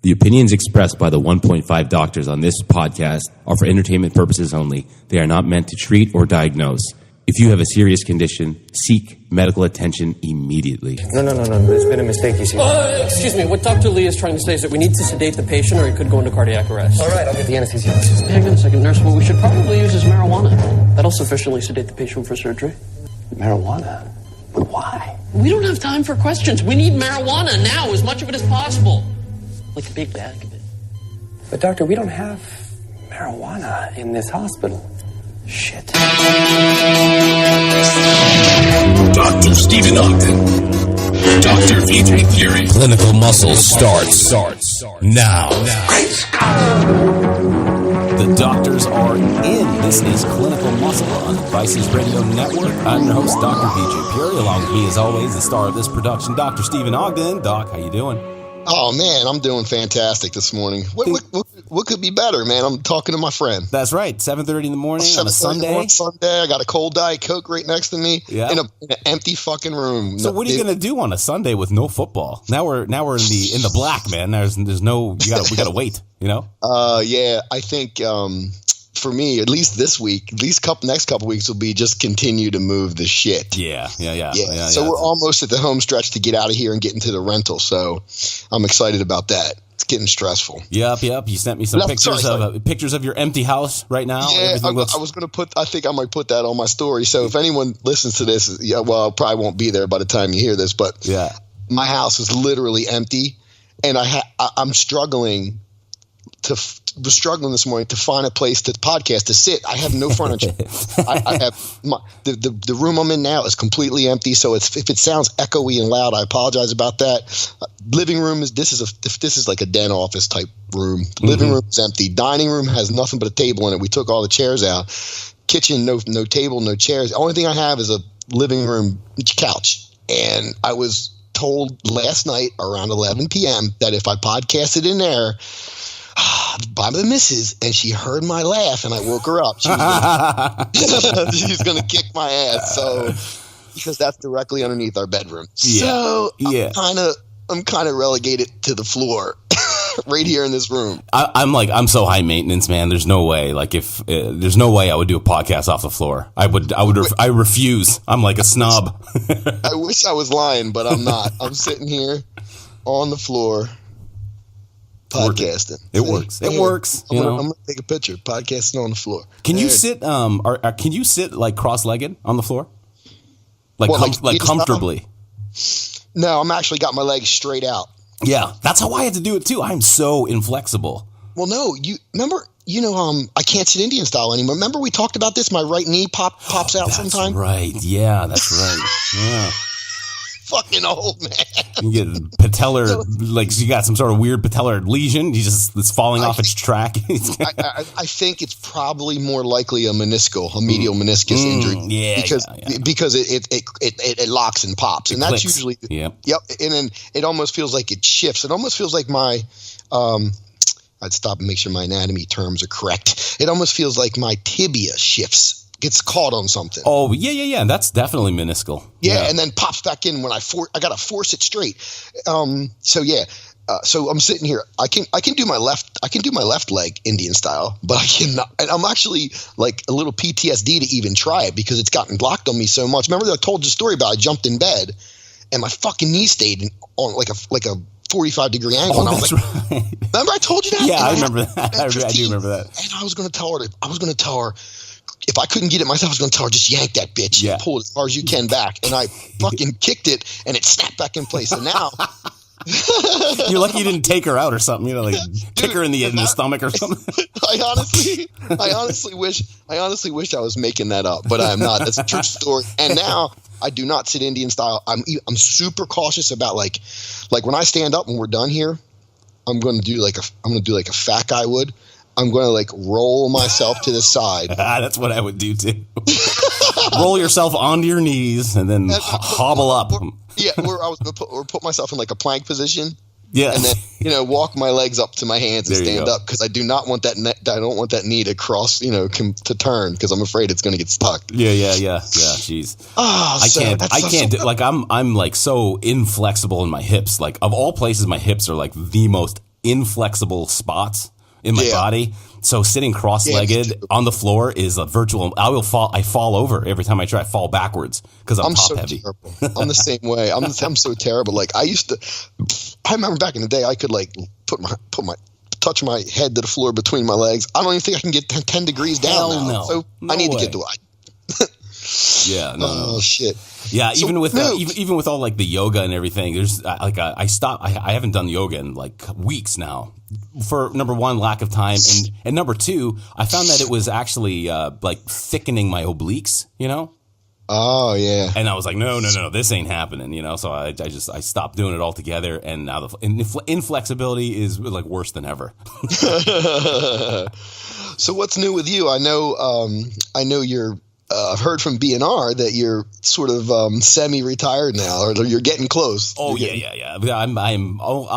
The opinions expressed by the 1.5 doctors on this podcast are for entertainment purposes only. They are not meant to treat or diagnose. If you have a serious condition, seek medical attention immediately. No. There's been a mistake, you see. Excuse me. What Dr. Lee is trying to say is that we need to sedate the patient or he could go into cardiac arrest. All right, I'll get the anesthesiologist. Hang on a second, nurse. What we should probably use is marijuana. That'll sufficiently sedate the patient for surgery. Marijuana? But why? We don't have time for questions. We need marijuana now, as much of it as possible. Like a big bag of it. But doctor, we don't have marijuana in this hospital. Shit. Dr. Stephen Ogden. Dr. VJ Theory. Clinical Muscle starts now. The doctors are in. This is Clinical Muscle on the Vices Radio Network. I'm your host, Dr. VJ Theory. Along with me, as always, the star of this production, Dr. Stephen Ogden. Doc, how you doing? Oh, man, I'm doing fantastic this morning. What could be better, man? I'm talking to my friend. That's right, 7:30 in the morning on a Sunday. I got a cold Diet Coke right next to me in an empty fucking room. So what are you going to do on a Sunday with no football? Now we're in the black, man. There's no, we got to wait, you know? Yeah, I think for me, at least this week, next couple weeks will be just continue to move the shit. Yeah. So we're almost at the home stretch to get out of here and get into the rental. So I'm excited about that. It's getting stressful. Yep. You sent me some pictures of your empty house right now. Yeah, I was going to I think I might put that on my story. So if anyone listens to this, I probably won't be there by the time you hear this, but my house is literally empty, and I'm struggling this morning to find a place to podcast to sit. I have no furniture. I have the room I'm in now is completely empty. So if it sounds echoey and loud, I apologize about that. Living room this is like a den office type room. Living room is empty. Dining room has nothing but a table in it. We took all the chairs out. Kitchen, no table, no chairs. The only thing I have is a living room couch. And I was told last night around 11 p.m. that if I podcasted in there by the missus, and she heard my laugh, and I woke her up. She's gonna kick my ass. So because that's directly underneath our bedroom. So I'm kind of relegated to the floor right here in this room. I'm so high maintenance, man. There's no way. Like there's no way I would do a podcast off the floor. I refuse. I'm like a snob. I wish I was lying, but I'm not. I'm sitting here on the floor. Podcasting. It works. It works. I'm gonna take a picture. Podcasting on the floor. Can you sit? Can you sit like cross-legged on the floor? Like comfortably? No, I'm actually got my legs straight out. Yeah, that's how I had to do it too. I'm so inflexible. Well, no, you remember? I can't sit Indian style anymore. Remember we talked about this? My right knee pops out sometime. Right. Yeah, that's right. Yeah. Fucking old, man. You get patellar, you got some sort of weird patellar lesion. It's falling off its track. I think it's probably more likely a medial meniscus injury. Because it locks and pops, and that's usually yep. And then it almost feels like it shifts. It almost feels like my I'd stop and make sure my anatomy terms are correct. It almost feels like my tibia shifts. Gets caught on something. Oh, yeah. That's definitely meniscal. Yeah, and then pops back in when I gotta force it straight. So I'm sitting here. I can do my left leg Indian style, but I cannot. And I'm actually like a little PTSD to even try it because it's gotten blocked on me so much. Remember that I told you the story about I jumped in bed and my fucking knee stayed on like a 45-degree angle. Oh, that's right. Remember I told you that? Yeah, I remember that. I do remember that. And I was going to tell her. If I couldn't get it myself, I was going to tell her, just yank that bitch and pull it as far as you can back. And I fucking kicked it, and it snapped back in place. And now... You're lucky you didn't take her out or something, kick her in the stomach or something. I honestly wish I was making that up, but I am not. That's a true story. And now I do not sit Indian style. I'm super cautious about like when I stand up when we're done here, I'm going to do like a fat guy would. I'm going to like roll myself to the side. That's what I would do too. Roll yourself onto your knees and then hobble up. Yeah, where I was going to put myself in like a plank position. Yeah, and then walk my legs up to my hands and stand up because I do not want that. I don't want that knee to cross. To turn because I'm afraid it's going to get stuck. Yeah. Jeez. I can't. Like I'm like so inflexible in my hips. Like of all places, my hips are like the most inflexible spots in my body. So sitting cross-legged on the floor is a virtual. I fall over every time I try. I fall backwards because I'm top so heavy. Terrible. I'm the same way. I'm so terrible. Like I remember back in the day, I could like touch my head to the floor between my legs. I don't even think I can get 10 degrees down now. No. So I need to get to it. Yeah. No. Oh shit. Yeah, So, even with all like the yoga and everything, there's I stopped. I haven't done yoga in like weeks now. For number one, lack of time, and number two, I found that it was actually like thickening my obliques. You know. Oh yeah. And I was like, no, this ain't happening. You know, so I stopped doing it altogether, and now the inflexibility is like worse than ever. So what's new with you? I know you're. I've heard from BNR that you're sort of semi-retired now, or you're getting close. Oh yeah. I'm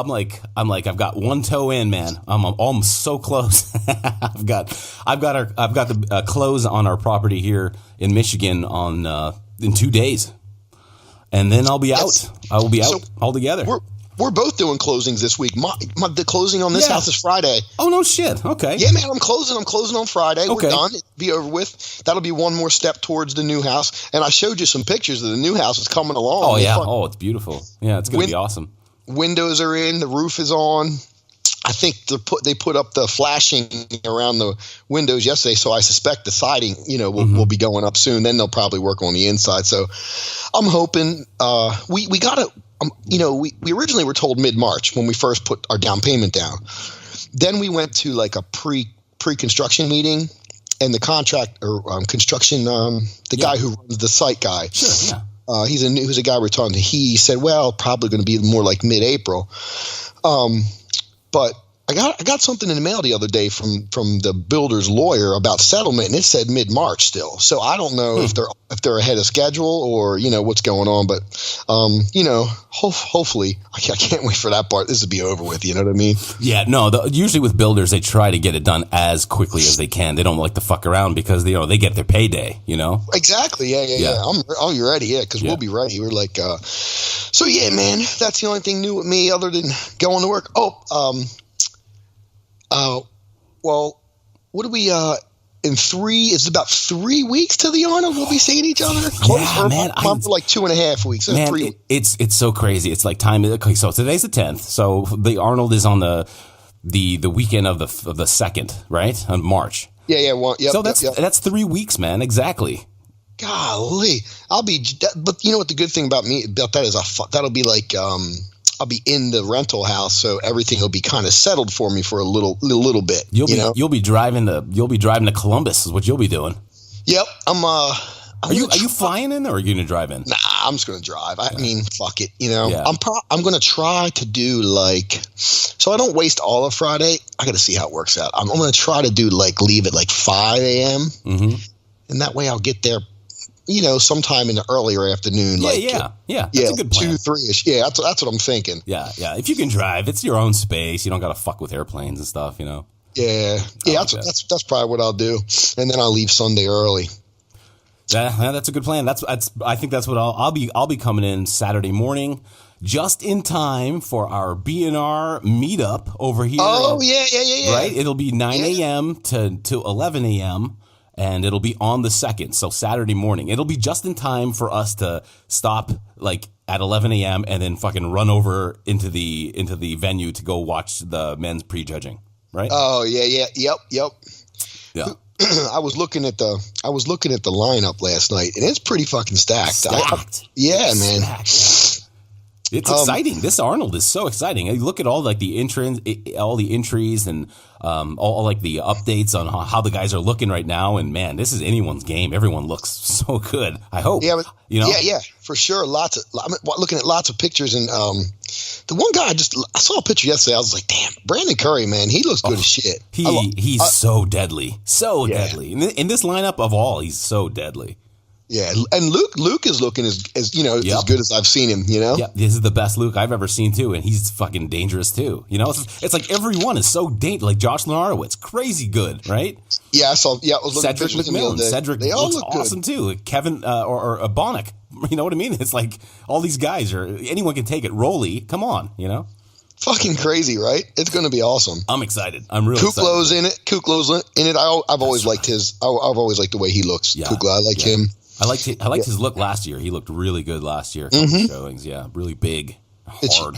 like I've got one toe in, man. I'm so close. I've got the close on our property here in Michigan in 2 days, and then I'll be out. I will be out altogether. We're both doing closings this week. The closing on this house is Friday. Oh, no shit. Okay. Yeah, man, I'm closing on Friday. Okay. We're done. It'll be over with. That'll be one more step towards the new house. And I showed you some pictures of the new house. It's coming along. Oh, yeah. Oh, it's beautiful. Yeah, it's going to be awesome. Windows are in. The roof is on. I think they put up the flashing around the windows yesterday, so I suspect the siding, will be going up soon. Then they'll probably work on the inside. So I'm hoping we got to we originally were told mid-March when we first put our down payment down. Then we went to like a pre-construction meeting, and the construction guy who runs the site guy. Sure, yeah. He's a guy we're talking to. He said, well, probably going to be more like mid-April. But I got something in the mail the other day from the builder's lawyer about settlement, and it said mid-March still. So I don't know if they're ahead of schedule or what's going on. But hopefully I can't wait for that part. This will be over with. You know what I mean? Yeah. No. Usually with builders, they try to get it done as quickly as they can. They don't like to fuck around because they get their payday. Exactly. Yeah. You're ready. Yeah, because we'll be ready. We're like, so yeah, man. That's the only thing new with me other than going to work. Well, what do we, it's about 3 weeks to the Arnold we'll be seeing each other? Yeah, man. For like 2.5 weeks. Man, 3 weeks. It's so crazy. It's like time. Okay, so today's the 10th. So the Arnold is on the weekend of the 2nd, right? On March. Yeah. So that's 3 weeks, man. Exactly. Golly. But you know what the good thing about that is that'll be like, I'll be in the rental house, so everything will be kind of settled for me for a little bit. You'll be driving to Columbus is what you'll be doing. Yep. Are you flying in or are you going to drive in? Nah, I'm just going to drive. I mean, fuck it. Yeah. I'm going to try to do so I don't waste all of Friday. I got to see how it works out. I'm going to try to do leave at 5 a.m. Mm-hmm. And that way I'll get there sometime in the earlier afternoon. Yeah. That's a good plan. 2-3ish. Yeah, that's what I'm thinking. Yeah. If you can drive, it's your own space. You don't got to fuck with airplanes and stuff, Yeah. That's probably what I'll do, and then I'll leave Sunday early. Yeah, that's a good plan. I think that's what I'll be coming in Saturday morning, just in time for our BNR meetup over here. Oh yeah. Right, it'll be 9 a.m. to 11 a.m. And it'll be on the 2nd, so Saturday morning. It'll be just in time for us to stop at 11 a.m. and then fucking run over into the venue to go watch the men's prejudging, right? Oh yeah. Yep. Yeah. I was looking at the lineup last night, and it's pretty fucking stacked. Man. Stacked. It's exciting. This Arnold is so exciting. You look at all the entries and all the updates on how the guys are looking right now. And man, this is anyone's game. Everyone looks so good. I hope. Yeah, Yeah, for sure. I'm looking at lots of pictures, and the one guy I saw a picture yesterday. I was like, damn, Brandon Curry, man, he looks good as shit. He's so deadly, deadly. In this lineup of all, he's so deadly. Yeah, and Luke is looking as as good as I've seen him. Yeah, this is the best Luke I've ever seen too, and he's fucking dangerous too. It's like everyone is so dangerous. Like Josh Lenarowitz, crazy good, right? Yeah, I saw. Yeah, I was looking at Cedric McMillan. Cedric they all looks look awesome good. too. Kevin or Bonnick. You know what I mean? It's like all these guys anyone can take it. Rolly, come on, Fucking crazy, right? It's going to be awesome. I'm excited. I'm really Kuklow's excited. in it. Kuklow's in it. I've always liked his. I've always liked the way he looks. Yeah. Kukla, I like him. I liked his look last year. He looked really good last year. Couple showings, yeah, really big, hard.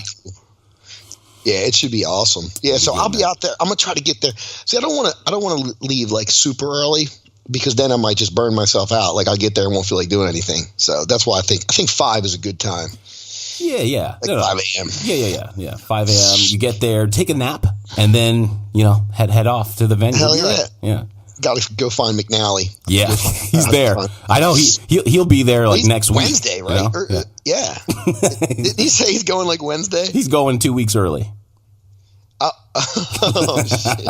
Yeah, it should be awesome. Yeah, so I'll be out there. I'm gonna try to get there. See, I don't want to leave like super early because then I might just burn myself out. Like I get there and won't feel like doing anything. So that's why I think 5 is a good time. Yeah. Like 5 a.m. Yeah. 5 a.m. You get there, take a nap, and then head off to the venue. Hell yeah. Yeah. Got to go find McNally. Yeah, he's there. I know he'll be there like next week. Wednesday, right? Yeah. Did he say he's going like Wednesday? He's going 2 weeks early. Oh shit!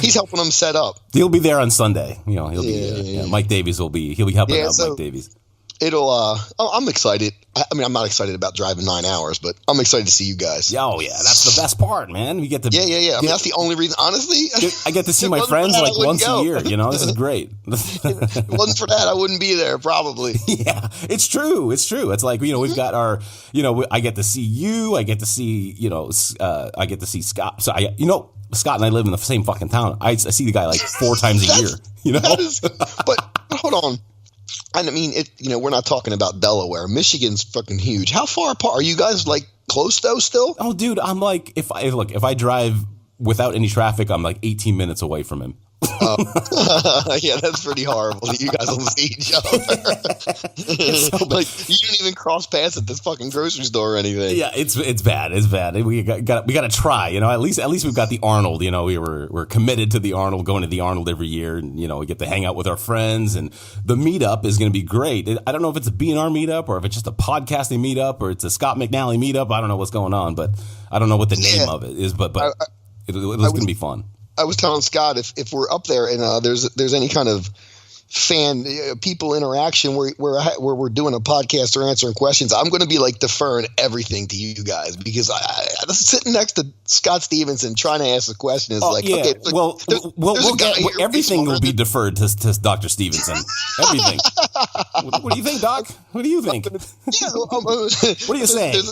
He's helping them set up. He'll be there on Sunday. He'll be. Mike Davies will be. He'll be helping out. Mike Davies. I'm excited. I mean, I'm not excited about driving 9 hours, but I'm excited to see you guys. Oh yeah, that's the best part, man. We get to. Yeah. I mean, that's the only reason. Honestly, I get to see my friends like once a year. This is great. If it wasn't for that, I wouldn't be there probably. Yeah, it's true. It's like we've got our. I get to see you. I get to see I get to see Scott. So Scott and I live in the same fucking town. I see the guy like 4 times a year. But hold on. I mean, we're not talking about Delaware. Michigan's fucking huge. How far apart are you guys? Like close though, still? Oh, dude, I'm like, if I drive without any traffic, I'm like 18 minutes away from him. Yeah, that's pretty horrible that you guys don't see each other. Like you don't even cross paths at this fucking grocery store or anything. Yeah, it's bad. It's bad. We got to try. At least we've got the Arnold. We're committed to the Arnold, going to the Arnold every year, and we get to hang out with our friends. And the meetup is going to be great. I don't know if it's a BNR meetup or if it's just a podcasting meetup or it's a Scott McNally meetup. I don't know what's going on, but I don't know what the name of it is. But it's going to be fun. I was telling Scott if we're up there and there's any kind of fan people interaction where we're doing a podcast or answering questions, I'm going to be like deferring everything to you guys because I sitting next to Scott Stevenson trying to ask a question is okay. Everything will be deferred to Dr. Stevenson. Everything. What do you think, Doc? What do you think? What are you saying?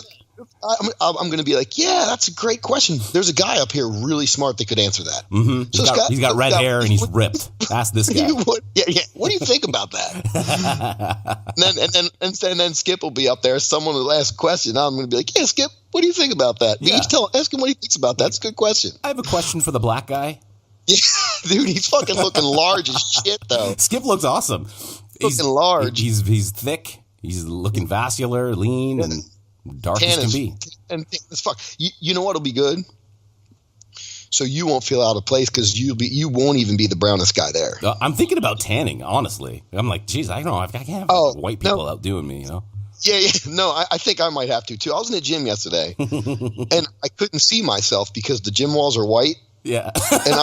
I'm going to be like, yeah, that's a great question. There's a guy up here really smart that could answer that. Mm-hmm. So he's got red hair and he's ripped. Ask this guy. What do you think about that? and then Skip will be up there. Someone will ask a question. I'm going to be like, yeah, Skip, what do you think about that? Yeah. Ask him what he thinks about that. That's a good question. I have a question for the black guy. Yeah, dude, he's fucking looking large as shit, though. Skip looks awesome. He's looking large. He's thick. He's looking vascular, lean, and dark as can be. And as fuck. You know what'll be good? So you won't feel out of place because you won't even be the brownest guy there. I'm thinking about tanning, honestly. I'm like, geez, I don't know. I can't have white people outdoing me, Yeah. No, I think I might have to too. I was in the gym yesterday and I couldn't see myself because the gym walls are white. Yeah. And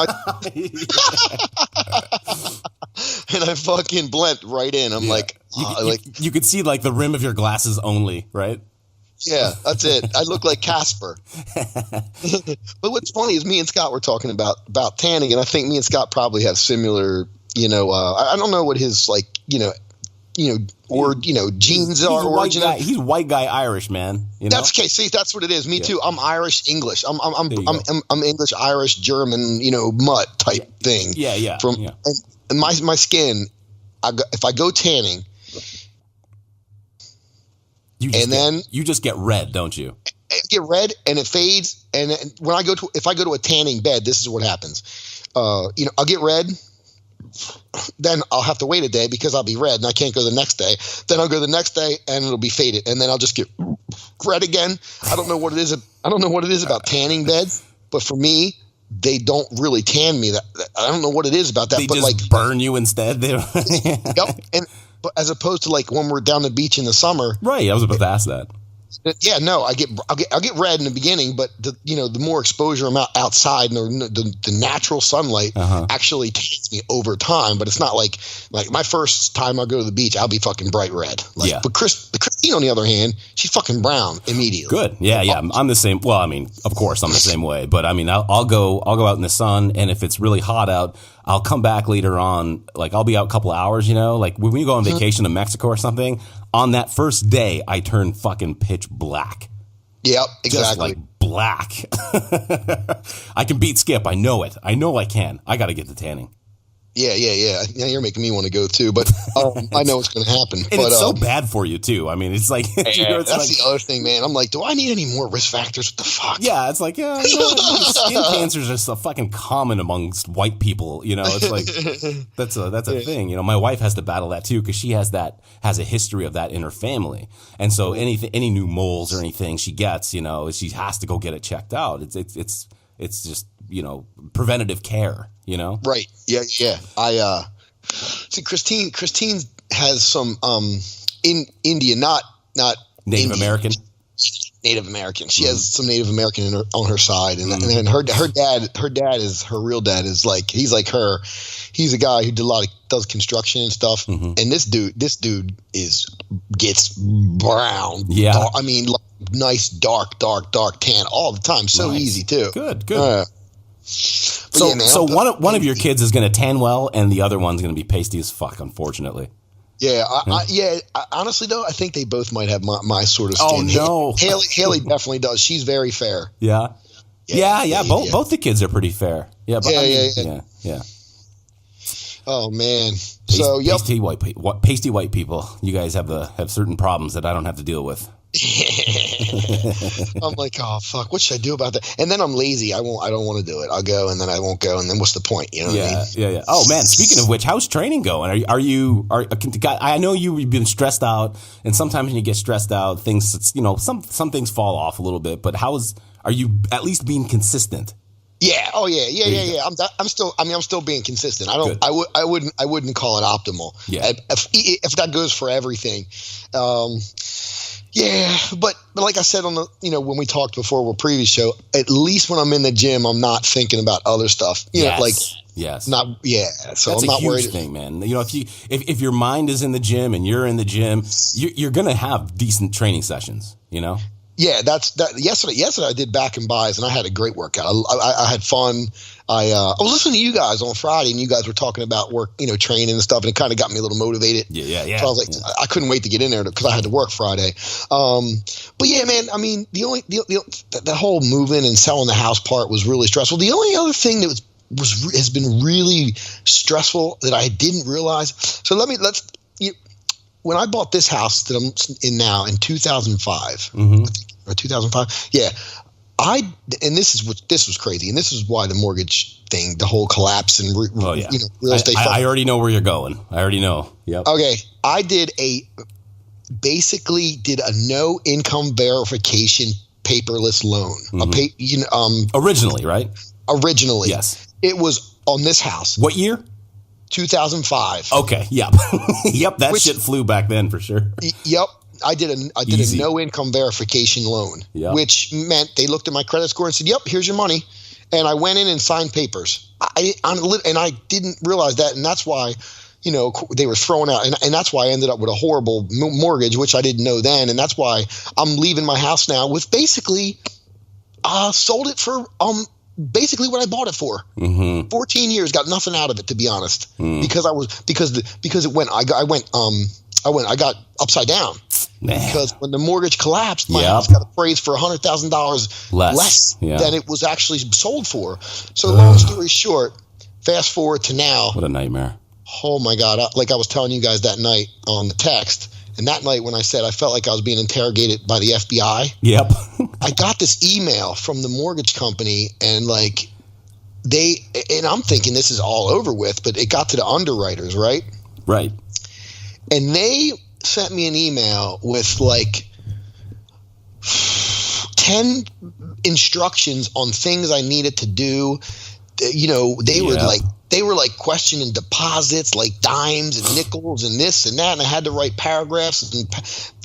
I fucking blend right in. I'm like, you could see like the rim of your glasses only, right? Yeah, that's it. I look like Casper. But what's funny is me and Scott were talking about tanning, and I think me and Scott probably have similar, I don't know what his genes are. He's white guy Irish, man. That's okay. See, that's what it is. Me too. I'm Irish English. I'm English Irish German, mutt type thing. Yeah. And my skin, if I go tanning. You just get red, don't you? I get red and it fades. And when if I go to a tanning bed, this is what happens. I'll get red. Then I'll have to wait a day because I'll be red and I can't go the next day. Then I'll go the next day and it'll be faded. And then I'll just get red again. I don't know what it is. I don't know what it is about tanning beds, but for me, they don't really tan me. I don't know what it is about that. They just burn you instead. Yep. But as opposed to like when we're down the beach in the summer. Right. I was about to ask that. Yeah, no, I'll get red in the beginning, but the more exposure I'm outside and the natural sunlight actually tans me over time. But it's not like my first time I go to the beach, I'll be fucking bright red. But Christine, on the other hand, she's fucking brown immediately. Good. Yeah. I'm the same. Well, I mean, of course I'm the same way, but I mean, I'll go out in the sun, and if it's really hot out, I'll come back later on. Like I'll be out a couple of hours, like when we go on vacation to Mexico or something. On that first day, I turn fucking pitch black. Yep, Just exactly. like black. I can beat Skip. I know it. I know I can. I got to get the tanning. Yeah. Now you're making me want to go too, but I know it's going to happen. And but it's so bad for you too. I mean, it's like it's that's like, the other thing, man. I'm like, do I need any more risk factors? What the fuck? yeah, it's like skin cancer is just so fucking common amongst white people. It's like that's a thing. My wife has to battle that too because she has a history of that in her family, and so any new moles or anything she gets, she has to go get it checked out. It's just preventative care. Right. Yeah. I see Christine has some in India, not Native Indian. American. Native American. She has some Native American on her side, and then her dad is her real dad is like he's like her. He's a guy who does construction and stuff. And this dude gets brown. Yeah. I mean, like, nice dark tan all the time. So Nice. easy too. Good. So, yeah, man, So one of your kids is going to tan well, and the other one's going to be pasty as fuck. Unfortunately. Yeah, honestly though, I think they both might have my sort of skin. Oh no, Haley definitely does. She's very fair. Yeah. Both the kids are pretty fair. Yeah. But yeah. Oh man. So pasty white people. You guys have certain problems that I don't have to deal with. I'm like, oh fuck, what should I do about that? And then I'm lazy. I don't want to do it. I'll go, and then I won't go, and then what's the point? You know what I mean? Yeah. Oh man, speaking of which, how's training going? I know you've been stressed out, and sometimes when you get stressed out, things some things fall off a little bit. But are you at least being consistent? Yeah. Oh yeah. I'm still being consistent. I wouldn't call it optimal. Yeah. If that goes for everything. Yeah, but like I said on the when we talked before our previous show, at least when I'm in the gym, I'm not thinking about other stuff. Yes. So that's I'm not a huge worried. thing, man. If your mind is in the gym and you're in the gym, you're gonna have decent training sessions. Yeah, that's that. Yesterday I did back and buys, and I had a great workout. I had fun. I was listening to you guys on Friday, and you guys were talking about work, training and stuff, and it kind of got me a little motivated. Yeah. So I was like, I couldn't wait to get in there because I had to work Friday. But yeah, man, I mean, the whole moving and selling the house part was really stressful. The only other thing that has been really stressful that I didn't realize. So when I bought this house that I'm in now in 2005, or 2005, yeah, this was crazy, and this is why the mortgage thing, the whole collapse and real estate. I already know where you're going. I already know. Yep. Okay, I basically did a no income verification paperless loan. Originally, right? Originally, yes. It was on this house. What year? 2005. Okay. Yep. Yep. That shit flew back then for sure. Yep. I did a no income verification loan, which meant they looked at my credit score and said, "Yep, here's your money." And I went in and signed papers. And I didn't realize that, and that's why, they were throwing out, and that's why I ended up with a horrible mortgage, which I didn't know then, and that's why I'm leaving my house now with basically, sold it for basically what I bought it for. 14 years, got nothing out of it, to be honest, because I got upside down. Because when the mortgage collapsed, my house got appraised for $100,000 less than it was actually sold for. So long story short, fast forward to now. What a nightmare. Oh my God. Like I was telling you guys that night on the text, and that night when I said I felt like I was being interrogated by the FBI. Yep. I got this email from the mortgage company, and and I'm thinking this is all over with, but it got to the underwriters, right? Right. And they sent me an email with 10 instructions on things I needed to do. They were questioning deposits, like dimes and nickels and this and that. And I had to write paragraphs and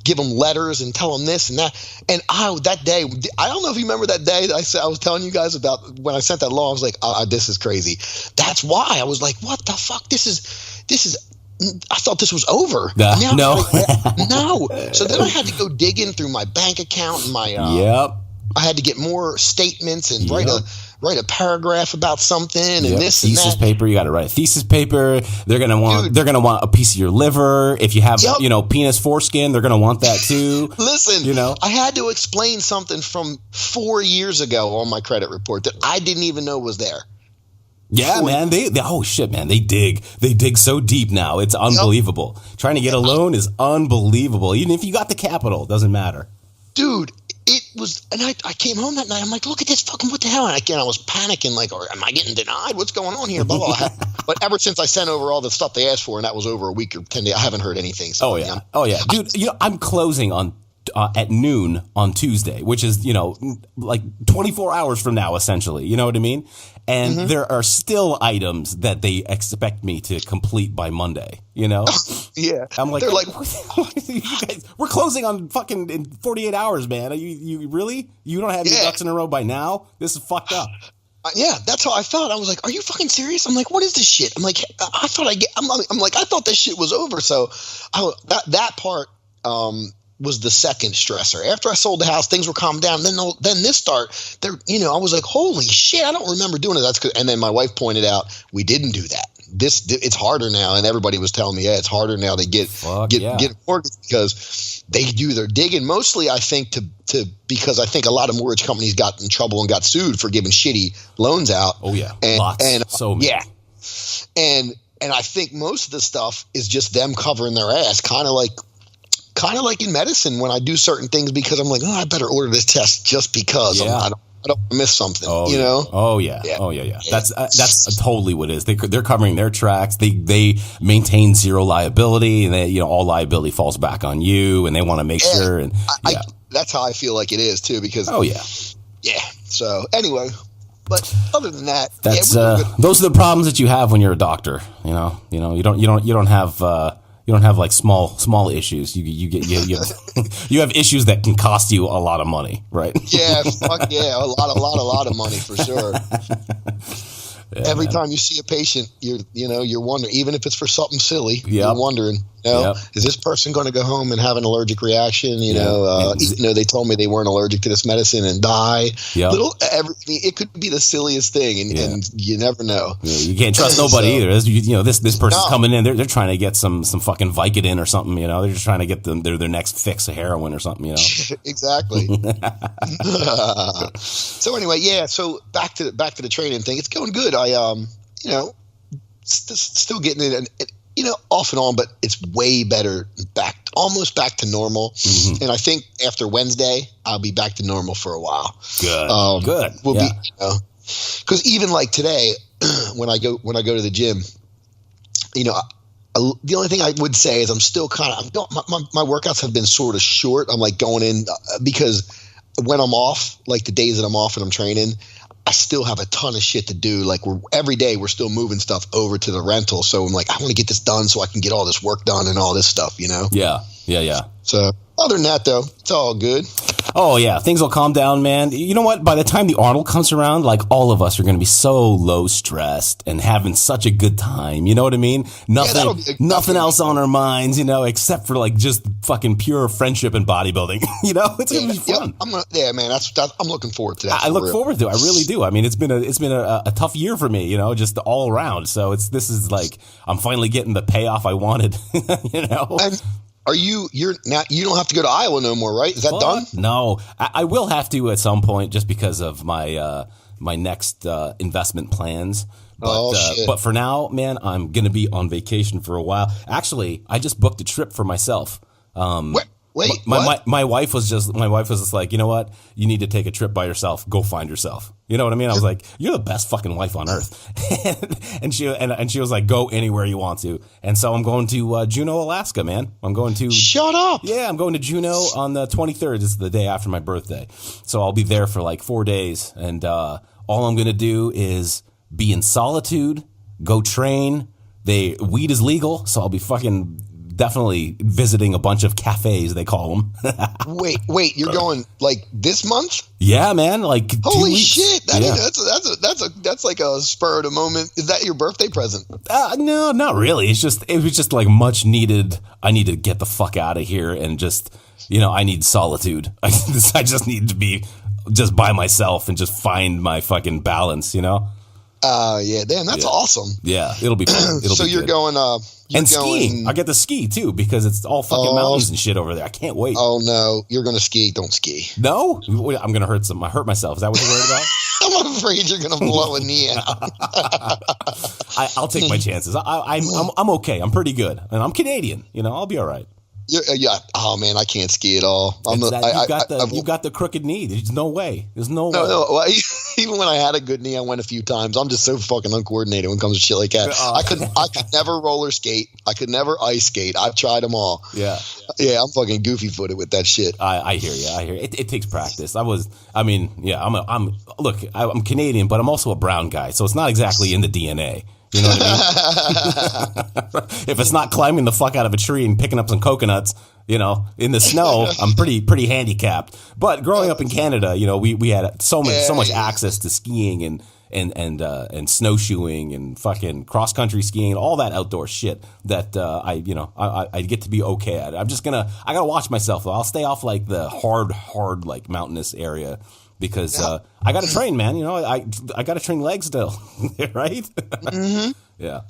give them letters and tell them this and that. And that day, I don't know if you remember that day that I was telling you guys about when I sent that law. I was like, this is crazy. That's why I was like, what the fuck? This is. I thought this was over. No. No. So then I had to go digging through my bank account and my I had to get more statements and write a paragraph about something and this thesis and that. paper. You got to write a thesis paper. They're gonna want a piece of your liver. If you have penis foreskin, they're gonna want that too. Listen, I had to explain something from 4 years ago on my credit report that I didn't even know was there. Yeah, man. They oh shit, man. They dig so deep now. It's unbelievable. Trying to get a loan is unbelievable. Even if you got the capital, it doesn't matter. Dude, it was, and I came home that night. I'm like, look at this fucking, what the hell? And again, I was panicking, like, or am I getting denied? What's going on here? Blah, blah, blah. But ever since I sent over all the stuff they asked for, and that was over a week or 10 days, I haven't heard anything. So, Dude, I'm closing on at noon on Tuesday, which is, like 24 hours from now, essentially. You know what I mean? And there are still items that they expect me to complete by Monday, Yeah. I'm like, they're like, you guys, we're closing on fucking in 48 hours, man. Are you really? You don't have your ducks in a row by now? This is fucked up. Yeah, that's how I felt. I was like, "Are you fucking serious?" I'm like, "What is this shit?" I'm like, I thought this shit was over. So, that part was the second stressor. After I sold the house, things were calmed down. Then this start, there, I was like, "Holy shit!" I don't remember doing it. That's good. And then my wife pointed out we didn't do that. It's harder now, and everybody was telling me, it's harder now to get mortgage because they do their digging. Mostly, I think because I think a lot of mortgage companies got in trouble and got sued for giving shitty loans out. Oh yeah, so many. Yeah, and I think most of the stuff is just them covering their ass, kind of like in medicine when I do certain things because I'm like, I better order this test just because I don't miss something, know? Oh yeah. That's totally what it is. They're covering their tracks. They maintain zero liability, and all liability falls back on you, and they want to make sure. And that's how I feel like it is too. Because yeah. So anyway, but other than that, that's those are the problems that you have when you're a doctor. You don't have like small issues. You have issues that can cost you a lot of money, right? Yeah, fuck yeah, a lot of money for sure. Every time you see a patient, you're wondering, even if it's for something silly, you're wondering, is this person going to go home and have an allergic reaction? They told me they weren't allergic to this medicine and die. It could be the silliest thing, and you never know. Yeah, you can't trust nobody either. This person's coming in, they're trying to get some fucking Vicodin or something. They're just trying to get their next fix of heroin or something. Exactly. So anyway, so back to the training thing. It's going good. I still getting it, off and on, but it's way better, almost back to normal. And I think after Wednesday, I'll be back to normal for a while. Good. We'll be, because even like today, when I go to the gym, the only thing I would say is I'm still my workouts have been sort of short. I'm like going in because when I'm off, like the days that I'm off and I'm training, I still have a ton of shit to do. Like every day we're still moving stuff over to the rental. So I'm like, I want to get this done so I can get all this work done and all this stuff, Yeah. So other than that, though, it's all good. Oh, yeah. Things will calm down, man. You know what? By the time the Arnold comes around, like all of us are going to be so low stressed and having such a good time. You know what I mean? Nothing else on our minds, except for like just fucking pure friendship and bodybuilding. It's going to be fun. Man. I'm looking forward to that. I look forward to it. I really do. I mean, it's been a tough year for me, just all around. So this is like, I'm finally getting the payoff I wanted, And you don't have to go to Iowa no more, right? Is that done? No, I will have to at some point just because of my my next investment plans. But for now, man, I'm going to be on vacation for a while. Actually, I just booked a trip for myself. Wait, my wife was just like, you know what? You need to take a trip by yourself. Go find yourself. You know what I mean? I was like, you're the best fucking wife on earth. and she was like, go anywhere you want to. And so I'm going to Juneau, Alaska, man. I'm going to Shut up. Yeah, I'm going to Juneau on the 23rd. It's the day after my birthday. So I'll be there for like 4 days, and all I'm going to do is be in solitude, go train. Weed is legal, so I'll be fucking definitely visiting a bunch of cafes, they call them. Wait, you're going like this month? Yeah, man, like holy shit! That's like a spur of the moment. Is that your birthday present? No, not really. It was just like much needed. I need to get the fuck out of here and just, I need solitude. I just need to be just by myself and just find my fucking balance, you know? Yeah, damn, that's awesome. Yeah, it'll be fun. So you're going, skiing. I get to ski too because it's all fucking mountains and shit over there. I can't wait. Oh no, you're going to ski. Don't ski. No? I'm going to hurt myself. Is that what you're worried about? I'm afraid you're going to blow a knee out. I'll take my chances. I'm okay. I'm pretty good. And I'm Canadian. You know, I'll be all right. Yeah. Oh man, I can't ski at all. You've got the crooked knee. There's no way. No. Well, even when I had a good knee, I went a few times. I'm just so fucking uncoordinated when it comes to shit like that. I could never roller skate. I could never ice skate. I've tried them all. Yeah. I'm fucking goofy footed with that shit. I hear you. It takes practice. I'm Canadian, but I'm also a brown guy, so it's not exactly in the DNA. You know what I mean? If it's not climbing the fuck out of a tree and picking up some coconuts, you know, in the snow, I'm pretty handicapped. But growing up in Canada, you know, we had so much access to skiing and snowshoeing and fucking cross country skiing and all that outdoor shit that I get to be okay at. I gotta watch myself. I'll stay off like the hard like mountainous area. Because I got to train, man. You know, I got to train legs still, right? Mm-hmm. Yeah.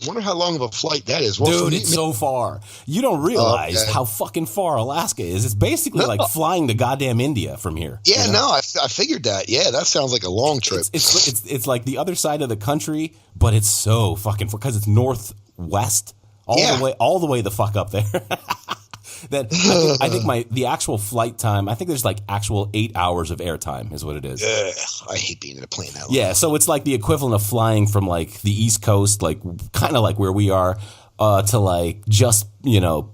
Wonder how long of a flight that is. Dude, it's so far. You don't realize how fucking far Alaska is. It's basically like flying to goddamn India from here. Yeah, you know? I figured that. Yeah, that sounds like a long trip. It's like the other side of the country, but it's so fucking because it's northwest all the way the fuck up there. That I think the actual flight time, I think there's like actual 8 hours of airtime is what it is. I hate being in a plane that long. Yeah, so it's like the equivalent of flying from like the East Coast, like kind of like where we are, to like just, you know,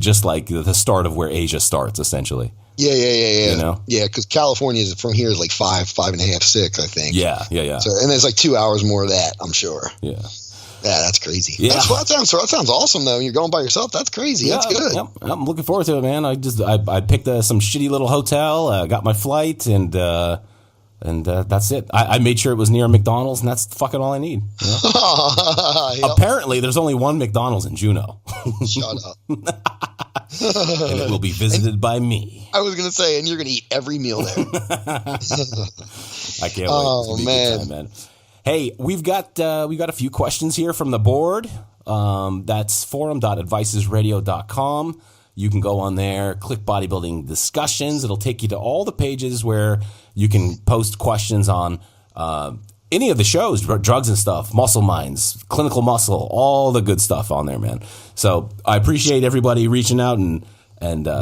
just like the start of where Asia starts essentially. Yeah. You know? Yeah, because California from here is like 5.5, 6, I think. Yeah. So, and there's like 2 hours more of that, I'm sure. Yeah. Yeah, that's crazy. Yeah. That sounds awesome though. You're going by yourself. That's crazy. Yeah, that's good. Yep. I'm looking forward to it, man. I picked some shitty little hotel, got my flight, and that's it. I made sure it was near McDonald's, and that's fucking all I need. You know? Yep. Apparently, there's only one McDonald's in Juneau. Shut up. And it will be visited by me. I was gonna say, and you're gonna eat every meal there. I can't wait. Oh man. Good time, man. Hey, we've got a few questions here from the board. That's forum.advicesradio.com. You can go on there, click bodybuilding discussions. It'll take you to all the pages where you can post questions on any of the shows, drugs and stuff, muscle minds, clinical muscle, all the good stuff on there, man. So I appreciate everybody reaching out and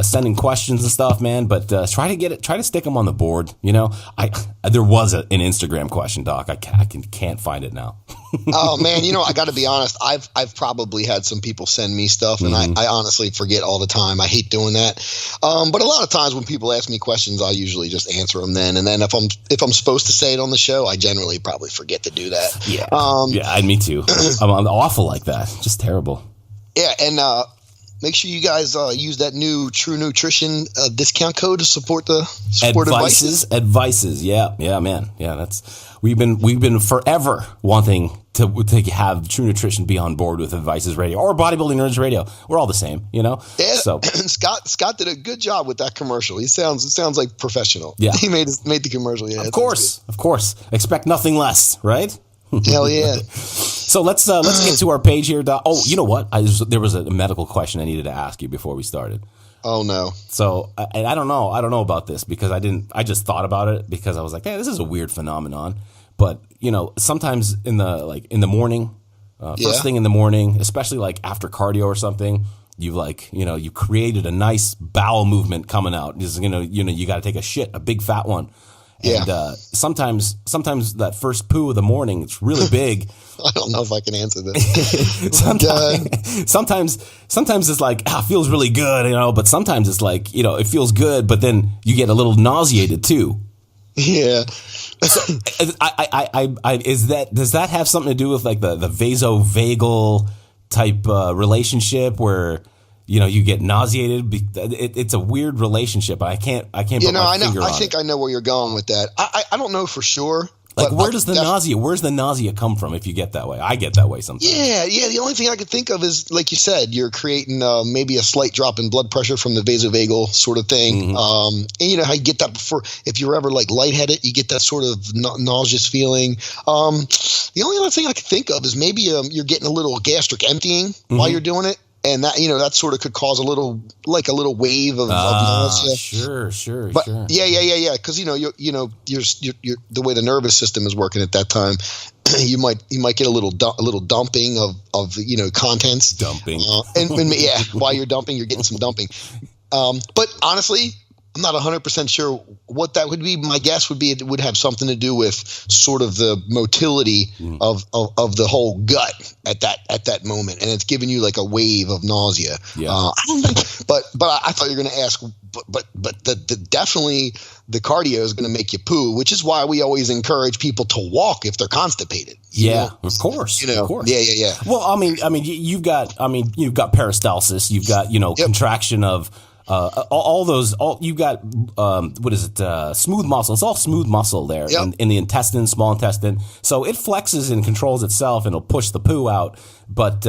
sending questions and stuff, man. But try to stick them on the board. You know, there was an Instagram question, Doc. I can't find it now. Oh man, you know, I got to be honest. I've probably had some people send me stuff, and I honestly forget all the time. I hate doing that. But a lot of times when people ask me questions, I usually just answer them then. And then if I'm supposed to say it on the show, I generally probably forget to do that. Yeah. Me too. I'm awful like that. Just terrible. Yeah, and make sure you guys use that new True Nutrition discount code to support Advices. Advices, yeah, man, yeah. We've been forever wanting to have True Nutrition be on board with Advices Radio or Bodybuilding Nerds Radio. We're all the same, you know. Yeah. So Scott did a good job with that commercial. It sounds like professional. Yeah, he made the commercial. Yeah, of course. Expect nothing less, right? Hell yeah. So let's get to our page here. Oh, you know what? There was a medical question I needed to ask you before we started. Oh no. So and I don't know about this because I just thought about it because I was like, hey, this is a weird phenomenon. But you know, sometimes in the morning, first thing in the morning, especially like after cardio or something, you created a nice bowel movement coming out. Just, you got to take a shit, a big fat one. And sometimes that first poo of the morning, it's really big. I don't know if I can answer this. sometimes it's like, it feels really good, you know, but sometimes it's like, you know, it feels good, but then you get a little nauseated too. Yeah. So does that have something to do with like the vasovagal type relationship where, you know, you get nauseated? It's a weird relationship. I can't put my finger on it. I think I know where you're going with that. I don't know for sure. Like, where's the nausea come from if you get that way? I get that way sometimes. Yeah. The only thing I could think of is, like you said, you're creating maybe a slight drop in blood pressure from the vasovagal sort of thing. And you know how you get that before, if you're ever like lightheaded, you get that sort of nauseous feeling. The only other thing I could think of is maybe you're getting a little gastric emptying while you're doing it. And that, you know, that sort of could cause a little wave of nausea. Sure. But yeah. Because you're the way the nervous system is working at that time, you might get a little dumping of contents. Dumping. And yeah, while you're dumping, you're getting some dumping. But honestly, I'm not 100% sure what that would be. My guess would be it would have something to do with sort of the motility of the whole gut at that moment, and it's giving you like a wave of nausea. Yeah. I don't think, but I thought you were going to ask. But definitely the cardio is going to make you poo, which is why we always encourage people to walk if they're constipated. Yeah, of course. Of course. Yeah. Well, I mean, you've got peristalsis, you've got contraction of. You've got smooth muscle. It's all smooth muscle there in the intestine, small intestine. So it flexes and controls itself, and it'll push the poo out. But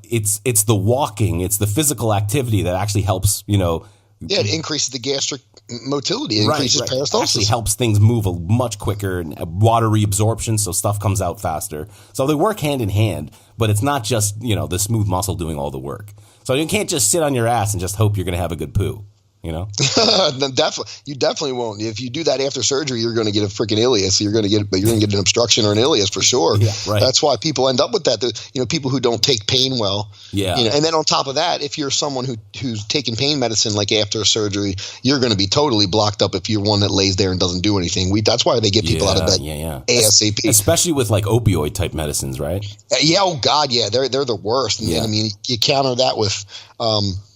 it's the walking, it's the physical activity that actually helps. It increases the gastric motility. It increases peristalsis. It actually helps things move much quicker, and water reabsorption, so stuff comes out faster. So they work hand in hand, but it's not just the smooth muscle doing all the work. So you can't just sit on your ass and just hope you're going to have a good poo, Definitely, you definitely won't. If you do that after surgery, you're going to get a freaking ileus. You're going to get an obstruction or an ileus for sure. Yeah, right. That's why people end up with that. People who don't take pain well. Yeah. And then on top of that, if you're someone who's taking pain medicine like after surgery, you're going to be totally blocked up if you're one that lays there and doesn't do anything. That's why they get people out of bed ASAP. Especially with like opioid type medicines, right? Yeah. Oh God. Yeah. They're the worst. And I mean, you counter that with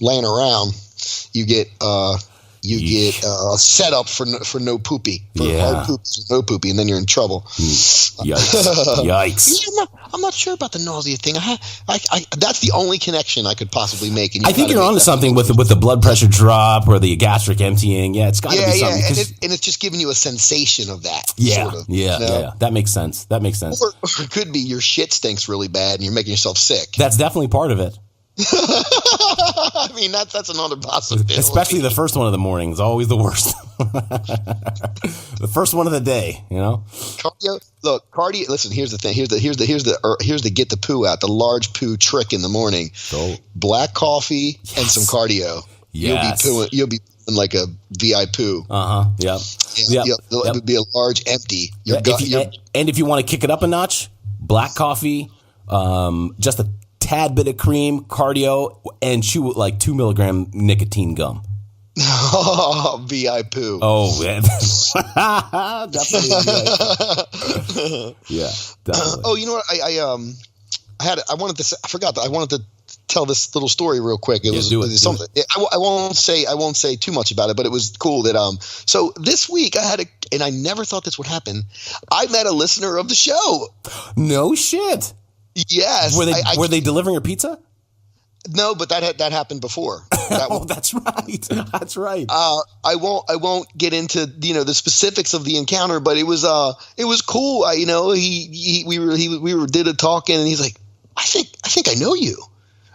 laying around. You get a setup for no poopy, hard poopy, no poopy, and then you're in trouble. Yikes! I'm not sure about the nausea thing. That's the only connection I could possibly make. I think you're onto something with the blood pressure drop or the gastric emptying. Yeah, it's got to be something. And it's just giving you a sensation of that. Yeah, sort of, yeah. That makes sense. Or it could be your shit stinks really bad and you're making yourself sick. That's definitely part of it. I mean, that's another possibility. Especially the first one of the morning is always the worst. The first one of the day, Cardio. Look, cardio. Listen, here's the thing. Here's the get the poo out. The large poo trick in the morning. Black coffee and some cardio. Yes. You'll be pooing like a VI poo. Yep. It would be a large empty. And if you want to kick it up a notch, black coffee, just a tad bit of cream, cardio, and chew like 2 milligram nicotine gum. Oh, VI poo. Oh, man. Definitely. Yeah, definitely. Oh, you know what? I wanted to tell this little story real quick. It was something. I won't say too much about it, but it was cool that so this week and I never thought this would happen. I met a listener of the show. No shit. Yes. Were they delivering your pizza? No, but that happened before. That's right. That's right. I won't get into the specifics of the encounter, but it was cool. We did a talking, and he's like, I think I know you.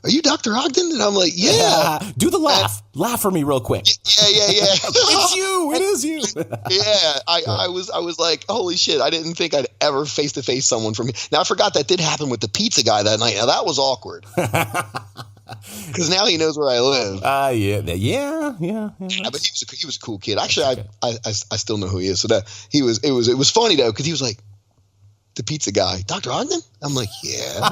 Are you Dr. Ogden? And I'm like, yeah. Do the laugh. Laugh for me real quick. Yeah. It's you. It is you. Yeah. I was like, holy shit. I didn't think I'd ever face-to-face someone from here. Now, I forgot that did happen with the pizza guy that night. Now, that was awkward. Because now he knows where I live. Yeah. But he was a cool kid. Actually, I still know who he is. So that it was funny though, because he was like, the pizza guy, Dr. Ogden? I'm like, yeah.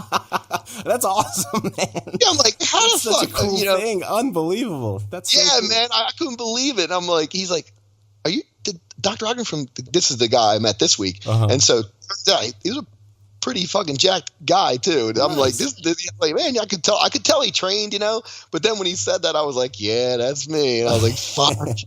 That's awesome, man. Yeah, I'm like, how the fuck? Such a cool thing. Unbelievable. That's so cool. Man. I couldn't believe it. I'm like, he's like, are you Dr. Ogden from? This is the guy I met this week, and so he was a pretty fucking jacked guy too. And I'm like, this like, man, I could tell he trained, But then when he said that, I was like, yeah, that's me. And I was like, fuck.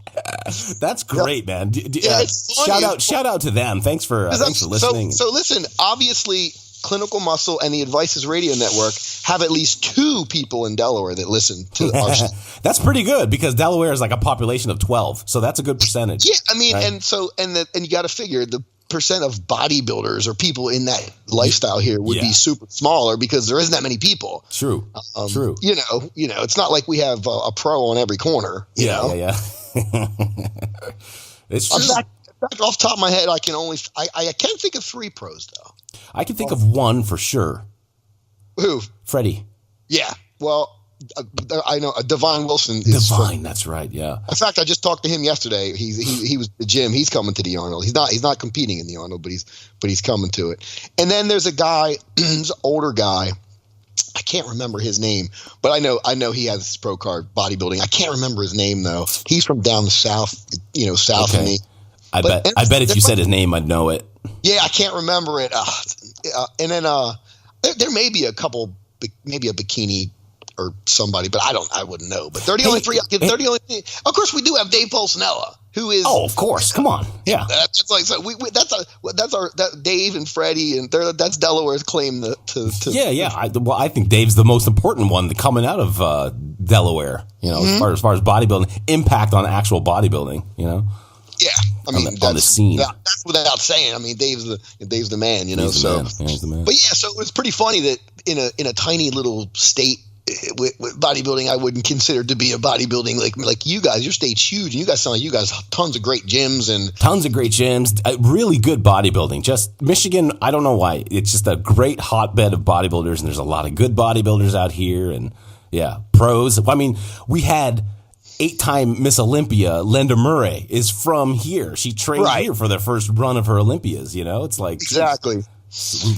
That's great, man. It's shout out to them. Thanks for listening. So listen, obviously, Clinical Muscle and the Advices Radio Network have at least 2 people in Delaware that listen to our show. That's pretty good because Delaware is like a population of 12, so that's a good percentage. Yeah, I mean, right? and you got to figure percent of bodybuilders or people in that lifestyle here would be super smaller because there isn't that many people. True. True. You know, it's not like we have a pro on every corner. You know? Yeah. It's true. In fact, off the top of my head, I can think of 3 pros though. I can think of one for sure. Who? Freddie. Yeah. Well, I know Divine Wilson. Divine, that's right. Yeah. In fact, I just talked to him yesterday. He was at the gym. He's coming to the Arnold. He's not competing in the Arnold, but he's coming to it. And then there's a guy, he's an older guy. I can't remember his name, but I know he has his pro card bodybuilding. I can't remember his name though. He's from down the south, south of me. I bet if you said his name, I'd know it. Yeah, I can't remember it. And then there may be a couple, maybe a bikini or somebody, but I wouldn't know. But 30 only 3. Of course, we do have Dave Pulcinella, who is. Oh, of course, come on, yeah. That's like so. That's Dave and Freddie, and that's Delaware's claim to. Yeah. I think Dave's the most important one coming out of Delaware. As far as bodybuilding impact on actual bodybuilding. Yeah, I mean on the scene. That's without saying. I mean, Dave's the man. He's the man. But yeah, so it was pretty funny that in a tiny little state with bodybuilding, I wouldn't consider to be a bodybuilding like you guys. Your state's huge, and you guys sound like you guys have tons of great gyms really good bodybuilding. Just Michigan, I don't know why. It's just a great hotbed of bodybuilders, and there's a lot of good bodybuilders out here, and pros. I mean, we had 8-time Miss Olympia, Linda Murray, is from here. She trained here for the first run of her Olympias. It's like exactly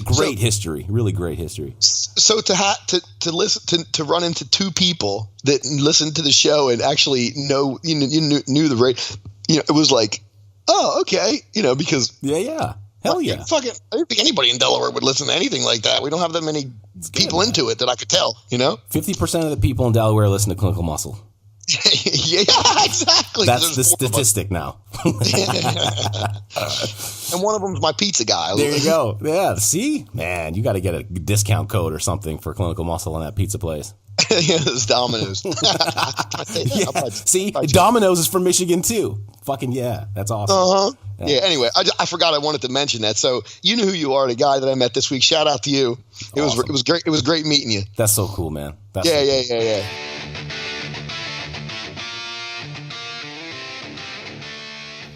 great history, really great history. So to listen to run into 2 people that listened to the show and actually know knew the rate, it was like, oh, okay, because hell yeah, fucking, I don't think anybody in Delaware would listen to anything like that. We don't have that many people into it that I could tell. 50% of the people in Delaware listen to Clinical Muscle. Yeah, exactly. That's the statistic now. And one of them's my pizza guy. There you go. Yeah, see? Man, you got to get a discount code or something for Clinical Muscle on that pizza place. It's Domino's. See? Domino's is from Michigan too. Fucking yeah. That's awesome. Uh-huh. Yeah, anyway, I forgot I wanted to mention that. So you know who you are, the guy that I met this week. Shout out to you. It was great. It was great meeting you. That's so cool, man. Yeah.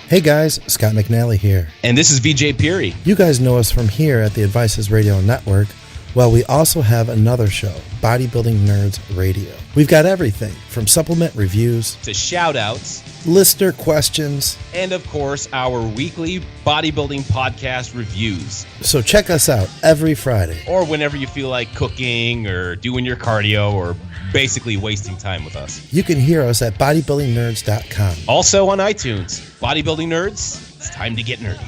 Hey guys, Scott McNally here. And this is VJ Peary. You guys know us from here at the Advices Radio Network. Well, we also have another show, Bodybuilding Nerds Radio. We've got everything from supplement reviews to shout-outs, listener questions, and of course, our weekly bodybuilding podcast reviews. So check us out every Friday. Or whenever you feel like cooking or doing your cardio or basically wasting time with us. You can hear us at bodybuildingnerds.com. Also on iTunes. Bodybuilding Nerds, it's time to get nerdy.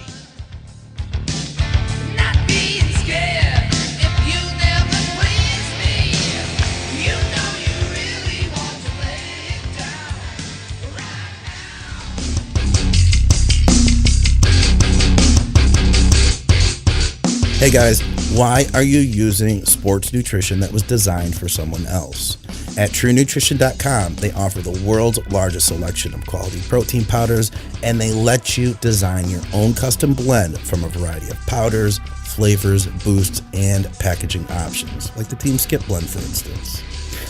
Hey guys, why are you using sports nutrition that was designed for someone else? At TrueNutrition.com, they offer the world's largest selection of quality protein powders, and they let you design your own custom blend from a variety of powders, flavors, boosts, and packaging options, like the Team Skip blend, for instance.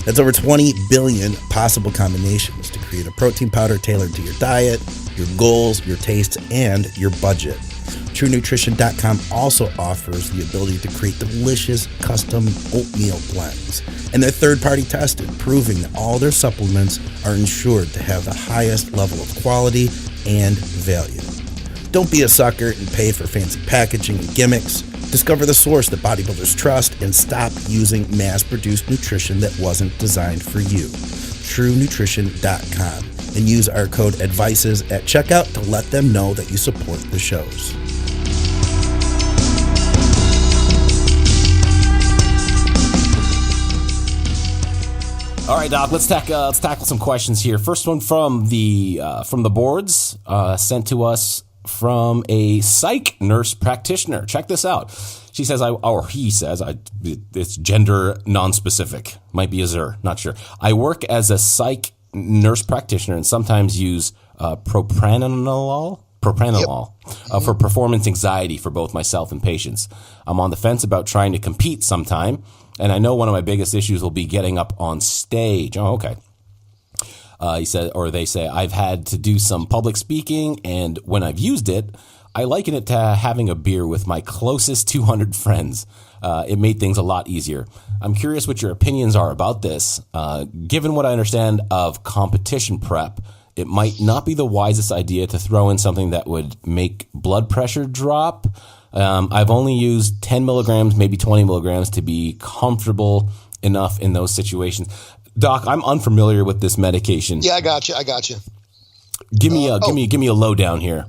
That's over 20 billion possible combinations to create a protein powder tailored to your diet, your goals, your tastes, and your budget. TrueNutrition.com also offers the ability to create delicious custom oatmeal blends. And they're third-party tested, proving that all their supplements are ensured to have the highest level of quality and value. Don't be a sucker and pay for fancy packaging and gimmicks. Discover the source that bodybuilders trust and stop using mass-produced nutrition that wasn't designed for you. TrueNutrition.com. And use our code ADVICES at checkout to let them know that you support the shows. All right, Doc. Let's tackle some questions here. First one from the boards, sent to us from a psych nurse practitioner. Check this out. She says, it's gender non-specific. Might be a zer, not sure. I work as a psych nurse practitioner and sometimes use propranolol propranolol for performance anxiety for both myself and patients. I'm on the fence about trying to compete sometime, and I know one of my biggest issues will be getting up on stage. Oh, okay. He said, or they say, I've had to do some public speaking, and when I've used it, I liken it to having a beer with my closest 200 friends. It made things a lot easier. I'm curious what your opinions are about this. Given what I understand of competition prep, it might not be the wisest idea to throw in something that would make blood pressure drop. I've only used 10 milligrams, maybe 20 milligrams to be comfortable enough in those situations. Doc, I'm unfamiliar with this medication. Yeah, I got you. Give me a lowdown here.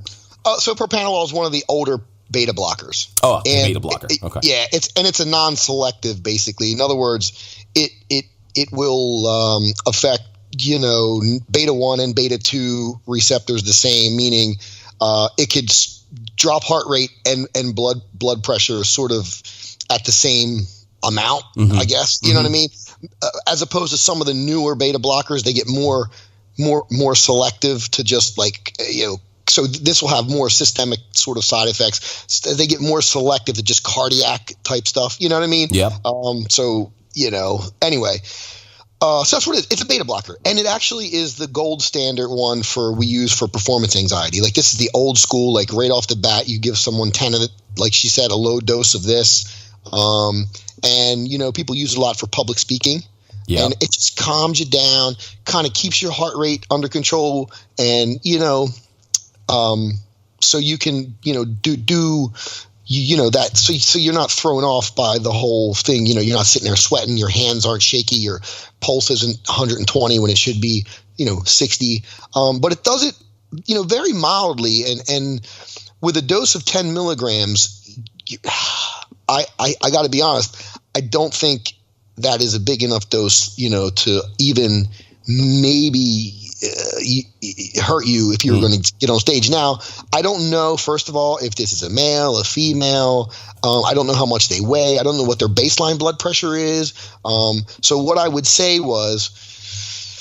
So propranolol is one of the older beta blockers. Oh, beta blocker. Okay. Yeah, it's a non-selective, basically. In other words, it will affect beta 1 and beta 2 receptors the same, meaning it could drop heart rate and blood pressure sort of at the same amount, I guess. You know what I mean? As opposed to some of the newer beta blockers, they get more selective to just so this will have more systemic sort of side effects. They get more selective to just cardiac type stuff. You know what I mean? Yeah. Anyway. So that's what it is. It's a beta blocker. And it actually is the gold standard one we use for performance anxiety. Like, this is the old school, like right off the bat, you give someone 10 of it, like she said, a low dose of this. And people use it a lot for public speaking. Yeah. And it just calms you down, kind of keeps your heart rate under control, and so you can do that, so you're not thrown off by the whole thing. You're not sitting there sweating, your hands aren't shaky, your pulse isn't 120 when it should be 60. But it does it very mildly, and with a dose of 10 milligrams, I got to be honest, I don't think that is a big enough dose, to even maybe hurt you if you were going to get on stage. Now, I don't know, first of all, if this is a male, a female. I don't know how much they weigh. I don't know what their baseline blood pressure is. So what I would say was,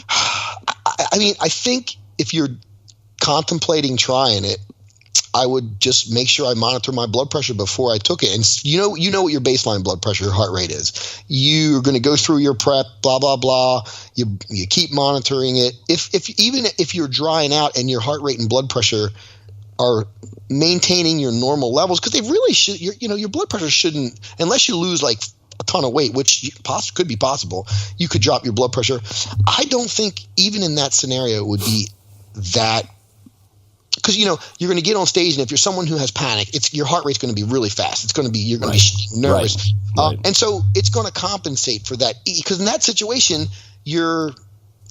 I think if you're contemplating trying it, I would just make sure I monitor my blood pressure before I took it. And you know what your baseline blood pressure, heart rate is. You're going to go through your prep, blah, blah, blah. You keep monitoring it. Even if you're drying out and your heart rate and blood pressure are maintaining your normal levels, because they really should, your blood pressure shouldn't, unless you lose like a ton of weight, which could be possible, you could drop your blood pressure. I don't think even in that scenario it would be that. Because you're going to get on stage, and if you're someone who has panic, your heart rate's going to be really fast. You're going to be nervous, right. And so it's going to compensate for that. Because in that situation, your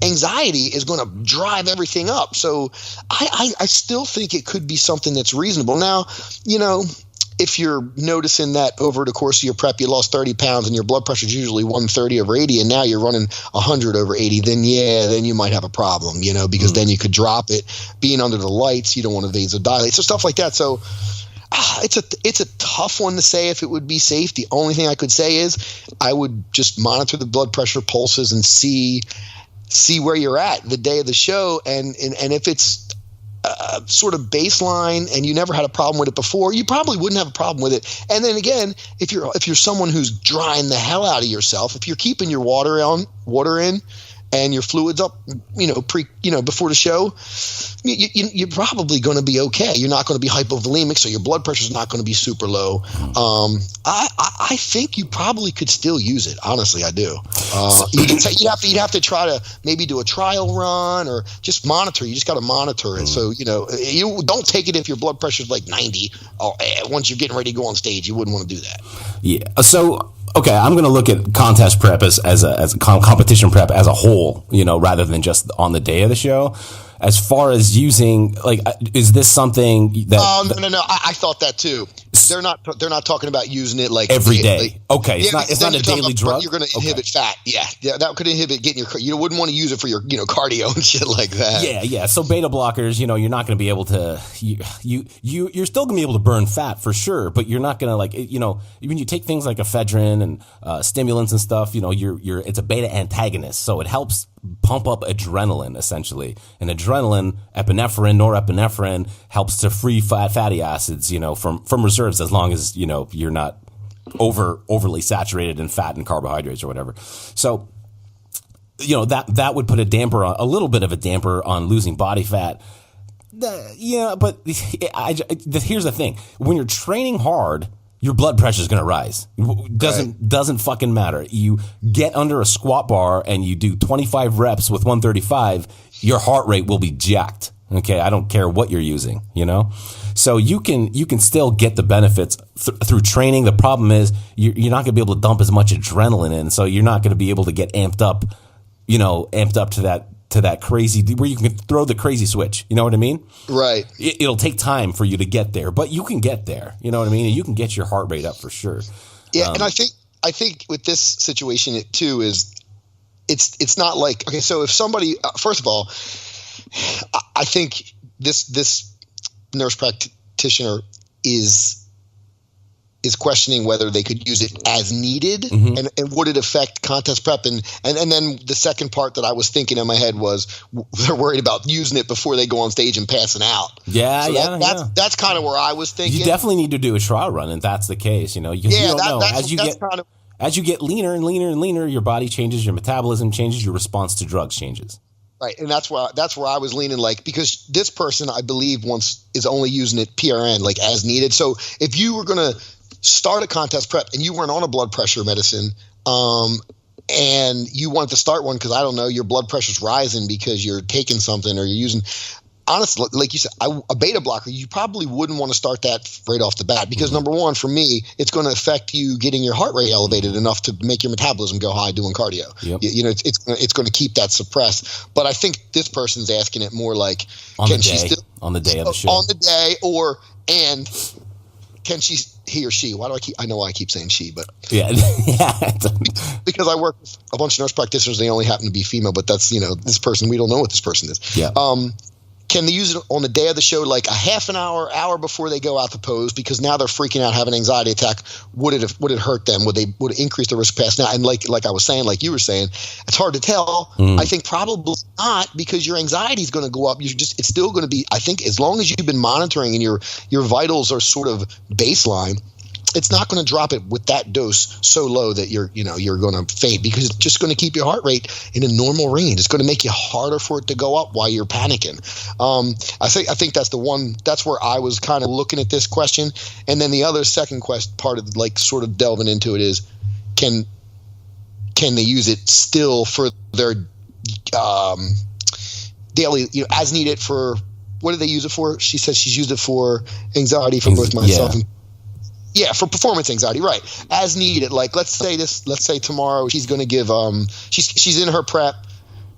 anxiety is going to drive everything up. So I still think it could be something that's reasonable. Now, if you're noticing that over the course of your prep you lost 30 pounds and your blood pressure is usually 130 over 80, and now you're running 100 over 80, then you might have a problem, because then you could drop it. Being under the lights, you don't want to vasodilate, so stuff like that. So it's a tough one to say if it would be safe. The only thing I could say is I would just monitor the blood pressure, pulses, and see where you're at the day of the show, and if it's sort of baseline and you never had a problem with it before, you probably wouldn't have a problem with it. And then again, if you're someone who's drying the hell out of yourself, if you're keeping your water in and your fluids up, before the show, you're probably going to be okay. You're not going to be hypovolemic, so your blood pressure is not going to be super low. I think you probably could still use it. Honestly, I do. You'd have to try to maybe do a trial run or just monitor. You just got to monitor it. So you don't take it if your blood pressure is like 90. Once you're getting ready to go on stage, you wouldn't want to do that. Yeah. So. Okay, I'm going to look at contest prep as a competition prep as a whole, rather than just on the day of the show. As far as using, is this something that? No. I thought that too. they're not talking about using it like every day. Like, okay, it's not a daily drug. You're going to inhibit fat. Yeah, that could inhibit getting your. You wouldn't want to use it for your cardio and shit like that. Yeah. So beta blockers, you're not going to be able to. You're still going to be able to burn fat for sure, but you're not going to when you take things like ephedrine and stimulants and stuff, it's a beta antagonist, so it helps pump up adrenaline essentially, and adrenaline, epinephrine, norepinephrine helps to free fatty acids, from reserves, as long as you're not overly saturated in fat and carbohydrates or whatever. So that would put a little bit of a damper on losing body fat. But here's the thing: when you're training hard, your blood pressure is going to rise. Doesn't fucking matter. You get under a squat bar and you do 25 reps with 135, your heart rate will be jacked. Okay, I don't care what you're using, So you can still get the benefits through training. The problem is you're not going to be able to dump as much adrenaline in, so you're not going to be able to get amped up to that crazy, where you can throw the crazy switch. You know what I mean? Right. It'll take time for you to get there, but you can get there. You know what I mean? And you can get your heart rate up for sure. Yeah, and I think with this situation too is it's not like, okay, so if somebody first of all, I think this nurse practitioner is questioning whether they could use it as needed, and would it affect contest prep, and then the second part that I was thinking in my head was they're worried about using it before they go on stage and passing out. That's kind of where I was thinking. You definitely need to do a trial run, and that's the case. You don't know. As you get leaner and leaner and leaner, your body changes, your metabolism changes, your response to drugs changes. Right, and that's where I was leaning, because this person, I believe, is only using it PRN, as needed. So if you were going to start a contest prep and you weren't on a blood pressure medicine, and you wanted to start one because, I don't know, your blood pressure's rising because you're taking something or you're using, honestly, like you said, a beta blocker, you probably wouldn't want to start that right off the bat, because number one, for me, it's going to affect you getting your heart rate elevated enough to make your metabolism go high doing cardio. Yep. It's going to keep that suppressed. But I think this person's asking it more like, on the day of the show, on the day, and can he or she? I know why I keep saying she, but yeah, because I work with a bunch of nurse practitioners, they only happen to be female, but that's this person, we don't know what this person is. Yeah. Can they use it on the day of the show, like a half an hour before they go out to pose? Because now they're freaking out, having an anxiety attack. Would it hurt them? Would it increase the risk pass now? And like I was saying, like you were saying, it's hard to tell. I think probably not, because your anxiety is going to go up. It's still going to be, I think, as long as you've been monitoring and your vitals are sort of baseline, it's not going to drop it with that dose so low that you're going to faint, because it's just going to keep your heart rate in a normal range. It's going to make it harder for it to go up while you're panicking. I think that's the one. That's where I was kind of looking at this question, and then the other second part of sort of delving into it is, can they use it still for their daily, as needed for, what do they use it for? She says she's used it for anxiety for both myself and. Yeah, for performance anxiety, right? As needed. Let's say tomorrow she's going to give she's in her prep.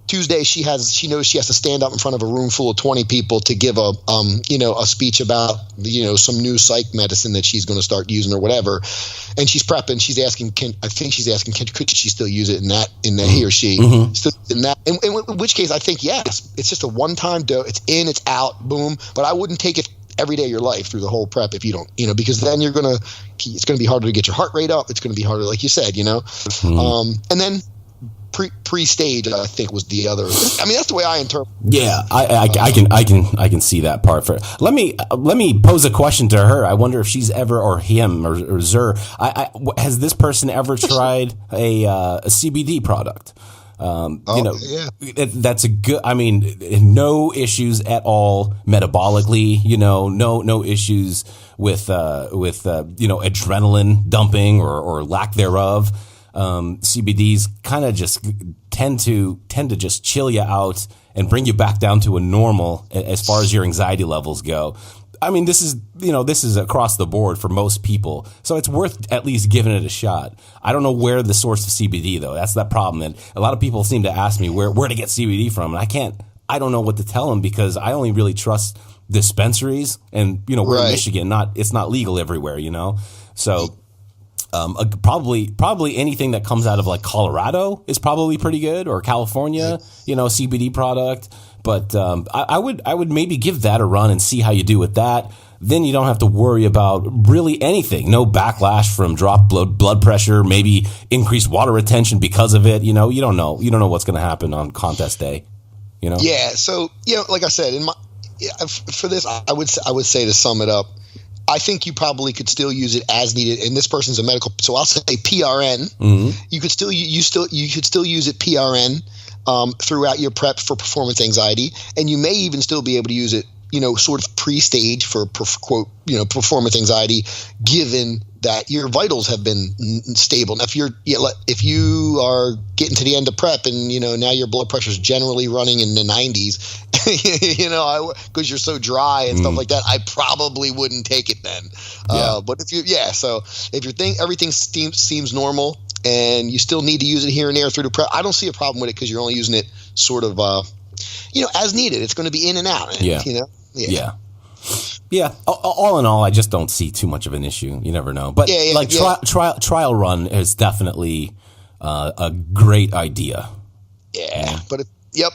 Tuesday she knows she has to stand up in front of a room full of 20 people to give a speech about some new psych medicine that she's going to start using or whatever, and she's prepping. She's asking, could she still use it in that he or she still in that? In which case, I think yes, it's just a one-time dose. It's in, it's out, boom. But I wouldn't take it every day of your life through the whole prep if you don't, because then it's going to be harder to get your heart rate up. It's going to be harder, like you said, and then pre-stage, I think, was the other. I mean, that's the way I interpret. Yeah, I can see that part. Let me pose a question to her. I wonder if she's ever, or him, or Zer. Has this person ever tried a CBD product? That's a good. I mean, no issues at all metabolically. No issues with adrenaline dumping or lack thereof. CBDs kind of just tend to just chill you out and bring you back down to a normal as far as your anxiety levels go. I mean, this is across the board for most people. So it's worth at least giving it a shot. I don't know where the source of CBD, though. That's that problem. And a lot of people seem to ask me where to get CBD from. And I don't know what to tell them, because I only really trust dispensaries, and we're in Right. Michigan, it's not legal everywhere, so probably anything that comes out of like Colorado is probably pretty good, or California, CBD product. But I would maybe give that a run and see how you do with that. Then you don't have to worry about really anything. No backlash from dropped blood pressure, maybe increased water retention because of it. You don't know what's going to happen on contest day. Yeah. So like I said, for this, I would say, to sum it up, I think you probably could still use it as needed. And this person's a medical, so I'll say PRN. Mm-hmm. You could still use it PRN throughout your prep for performance anxiety, and you may even still be able to use it, sort of pre-stage for quote, performance anxiety, given that your vitals have been stable. Now, if you are getting to the end of prep and now your blood pressure is generally running in the 90s, because you're so dry and stuff like that, I probably wouldn't take it then. Yeah. But if you think everything seems normal and you still need to use it here and there through the prep, I don't see a problem with it, because you're only using it sort of as needed. It's going to be in and out. And, Yeah. All in all, I just don't see too much of an issue. You never know. But trial run is definitely a great idea. Yeah. But yep.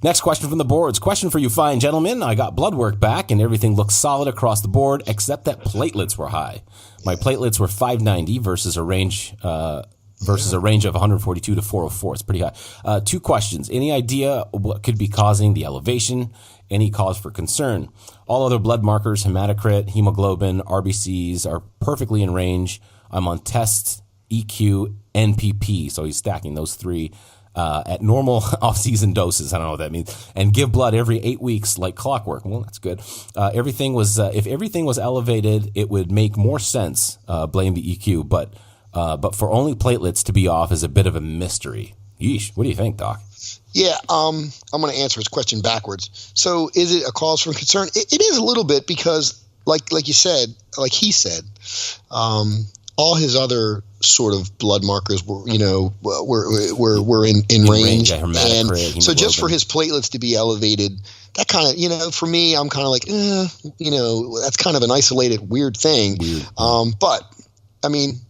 Next question from the boards. Question for you fine gentlemen. I got blood work back and everything looked solid across the board except that platelets were high. My platelets were 590 versus a range of 142 to 404. It's pretty high. Two questions. Any idea what could be causing the elevation? Any cause for concern? All other blood markers, hematocrit, hemoglobin, RBCs are perfectly in range. I'm on test, EQ, NPP. So he's stacking those three at normal off-season doses. I don't know what that means. And give blood every 8 weeks like clockwork. Well, that's good. If everything was elevated, it would make more sense. Blame the EQ, but for only platelets to be off is a bit of a mystery. Yeesh. What do you think, Doc? Yeah, I'm going to answer his question backwards. So, is it a cause for concern? It is a little bit, because, like he said, all his other sort of blood markers were in range, and so just for his platelets to be elevated, that kind of for me, I'm kind of like that's kind of an isolated weird thing. But I mean,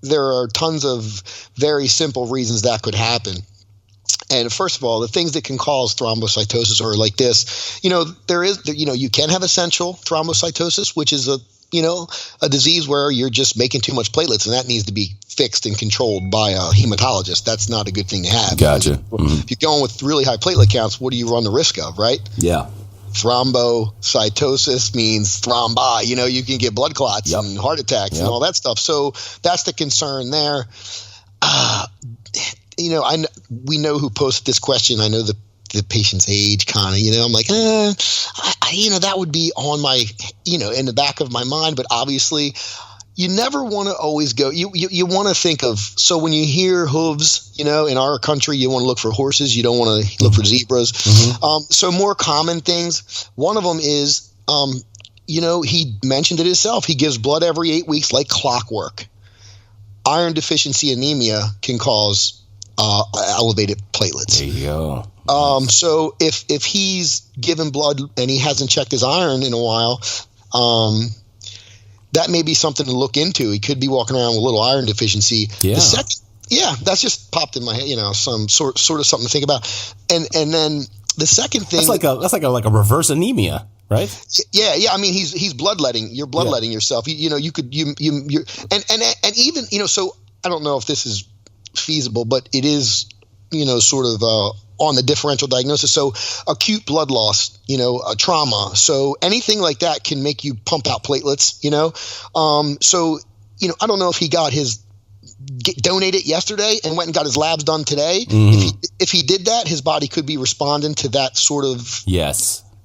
there are tons of very simple reasons that could happen. And first of all, the things that can cause thrombocytosis are like this. You can have essential thrombocytosis, which is a disease where you're just making too much platelets, and that needs to be fixed and controlled by a hematologist. That's not a good thing to have. Gotcha. If you're going with really high platelet counts, what do you run the risk of, right? Yeah. Thrombocytosis means thrombi. You can get blood clots and heart attacks and all that stuff. So that's the concern there. We know who posted this question. I know the patient's age, kind of. I'm like, that would be on my, in the back of my mind. But obviously, you never want to always go. You want to think of. So when you hear hooves, in our country, you want to look for horses. You don't want to look for zebras. Mm-hmm. So more common things. One of them is, he mentioned it himself. He gives blood every 8 weeks like clockwork. Iron deficiency anemia can cause elevated platelets. There you go. So if he's given blood and he hasn't checked his iron in a while, that may be something to look into. He could be walking around with a little iron deficiency. Yeah. That's just popped in my head. Some sort of something to think about. And then the second thing, that's like a reverse anemia, right? Yeah. I mean, he's bloodletting. You're bloodletting yourself. You could and even so I don't know if this is feasible, but it is sort of on the differential diagnosis. So acute blood loss, a trauma. So anything like that can make you pump out platelets. So I don't know if he got his donated yesterday and went and got his labs done today. Mm-hmm. If he did that, his body could be responding to that sort of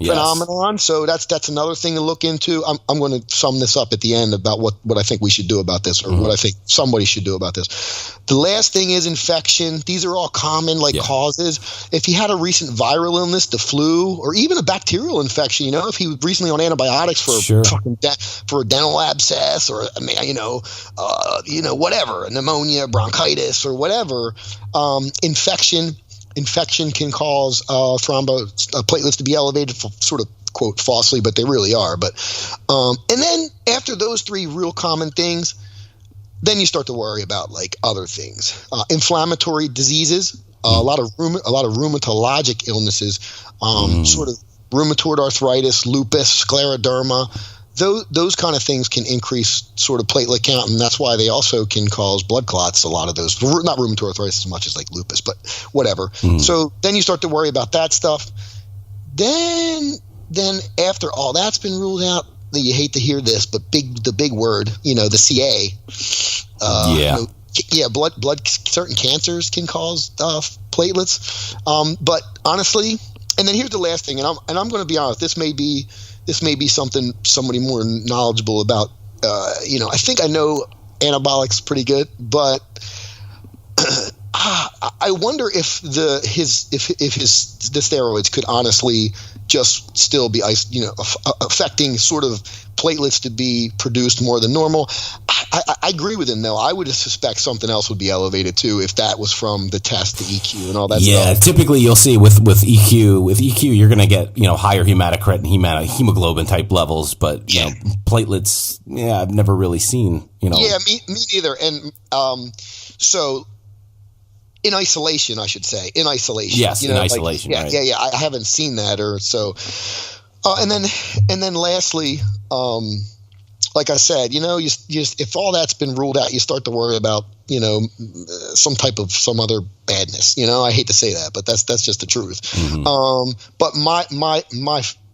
phenomenon. So that's another thing to look into. I'm going to sum this up at the end about what I think we should do about this, or what I think somebody should do about this. The last thing is infection. These are all common causes. If he had a recent viral illness, the flu, or even a bacterial infection, if he was recently on antibiotics for a dental abscess, or whatever, pneumonia, bronchitis, or whatever, infection. infection can cause platelets to be elevated, sort of quote falsely, but they really are. But and then after those three real common things, then you start to worry about like other things, inflammatory diseases, a lot of rheumatologic illnesses, sort of rheumatoid arthritis, lupus, scleroderma. Those kind of things can increase sort of platelet count, and that's why they also can cause blood clots. A lot of those, not rheumatoid arthritis as much as like lupus, but whatever. So then you start to worry about that stuff. Then after all that's been ruled out, you hate to hear this, but the big word, the CA. Blood. Certain cancers can cause platelets. But honestly, and then here's the last thing, and I'm going to be honest. This may be something somebody more knowledgeable about. I think I know anabolics pretty good, but I wonder if the steroids could honestly just still be affecting sort of platelets to be produced more than normal. I agree with him though. I would suspect something else would be elevated too if that was from the test, the EQ, and all that stuff. Yeah, typically you'll see with EQ. With EQ, you're going to get higher hematocrit and hemoglobin type levels, but platelets. Yeah, I've never really seen. Yeah, me neither. And so. In isolation, I should say. In isolation. Yes, in isolation. Right. Yeah. I haven't seen that, or so. And then lastly, like I said, you if all that's been ruled out, you start to worry about some other badness. I hate to say that, but that's just the truth. Mm-hmm. But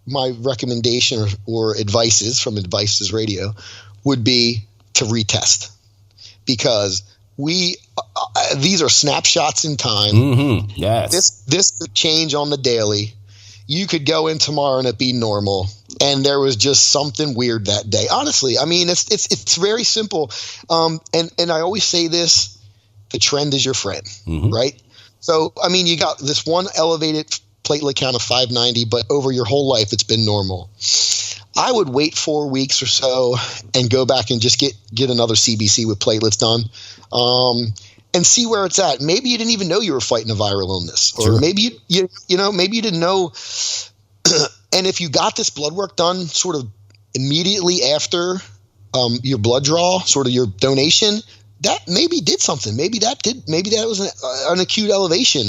my recommendation or advices from Advices Radio would be to retest, because these are snapshots in time. Mm-hmm. Yes. This could change on the daily. You could go in tomorrow and it be normal, and there was just something weird that day. Honestly, I mean, it's very simple. And I always say this: the trend is your friend, right? So, I mean, you got this one elevated platelet count of 590, but over your whole life, it's been normal. I would wait 4 weeks or so and go back and just get another CBC with platelets done, and see where it's at. Maybe you didn't even know you were fighting a viral illness, or maybe maybe you didn't know. And if you got this blood work done sort of immediately after your blood draw, sort of your donation, that maybe did something. Maybe that was an acute elevation.